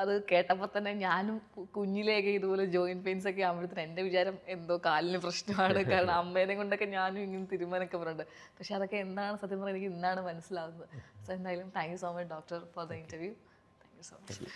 അത് കേട്ടപ്പോൾ തന്നെ ഞാനും കുഞ്ഞിലേക്ക് ഇതുപോലെ ജോയിൻറ്റ് പെയിൻസ് ഒക്കെ ആകുമ്പോഴത്തേനും എൻ്റെ വിചാരം എന്തോ കാലിന് പ്രശ്നമാണ്, കാരണം അമ്മേനെ കൊണ്ടൊക്കെ ഞാനും ഇങ്ങനെ തീരുമാനമൊക്കെ പറയുന്നുണ്ട്. പക്ഷെ അതൊക്കെ എന്താണ് സത്യം പറഞ്ഞാൽ എനിക്ക് ഇന്നാണ് മനസ്സിലാവുന്നത്. സോ എന്തായാലും thank you so much doctor for the interview. Thank you so much.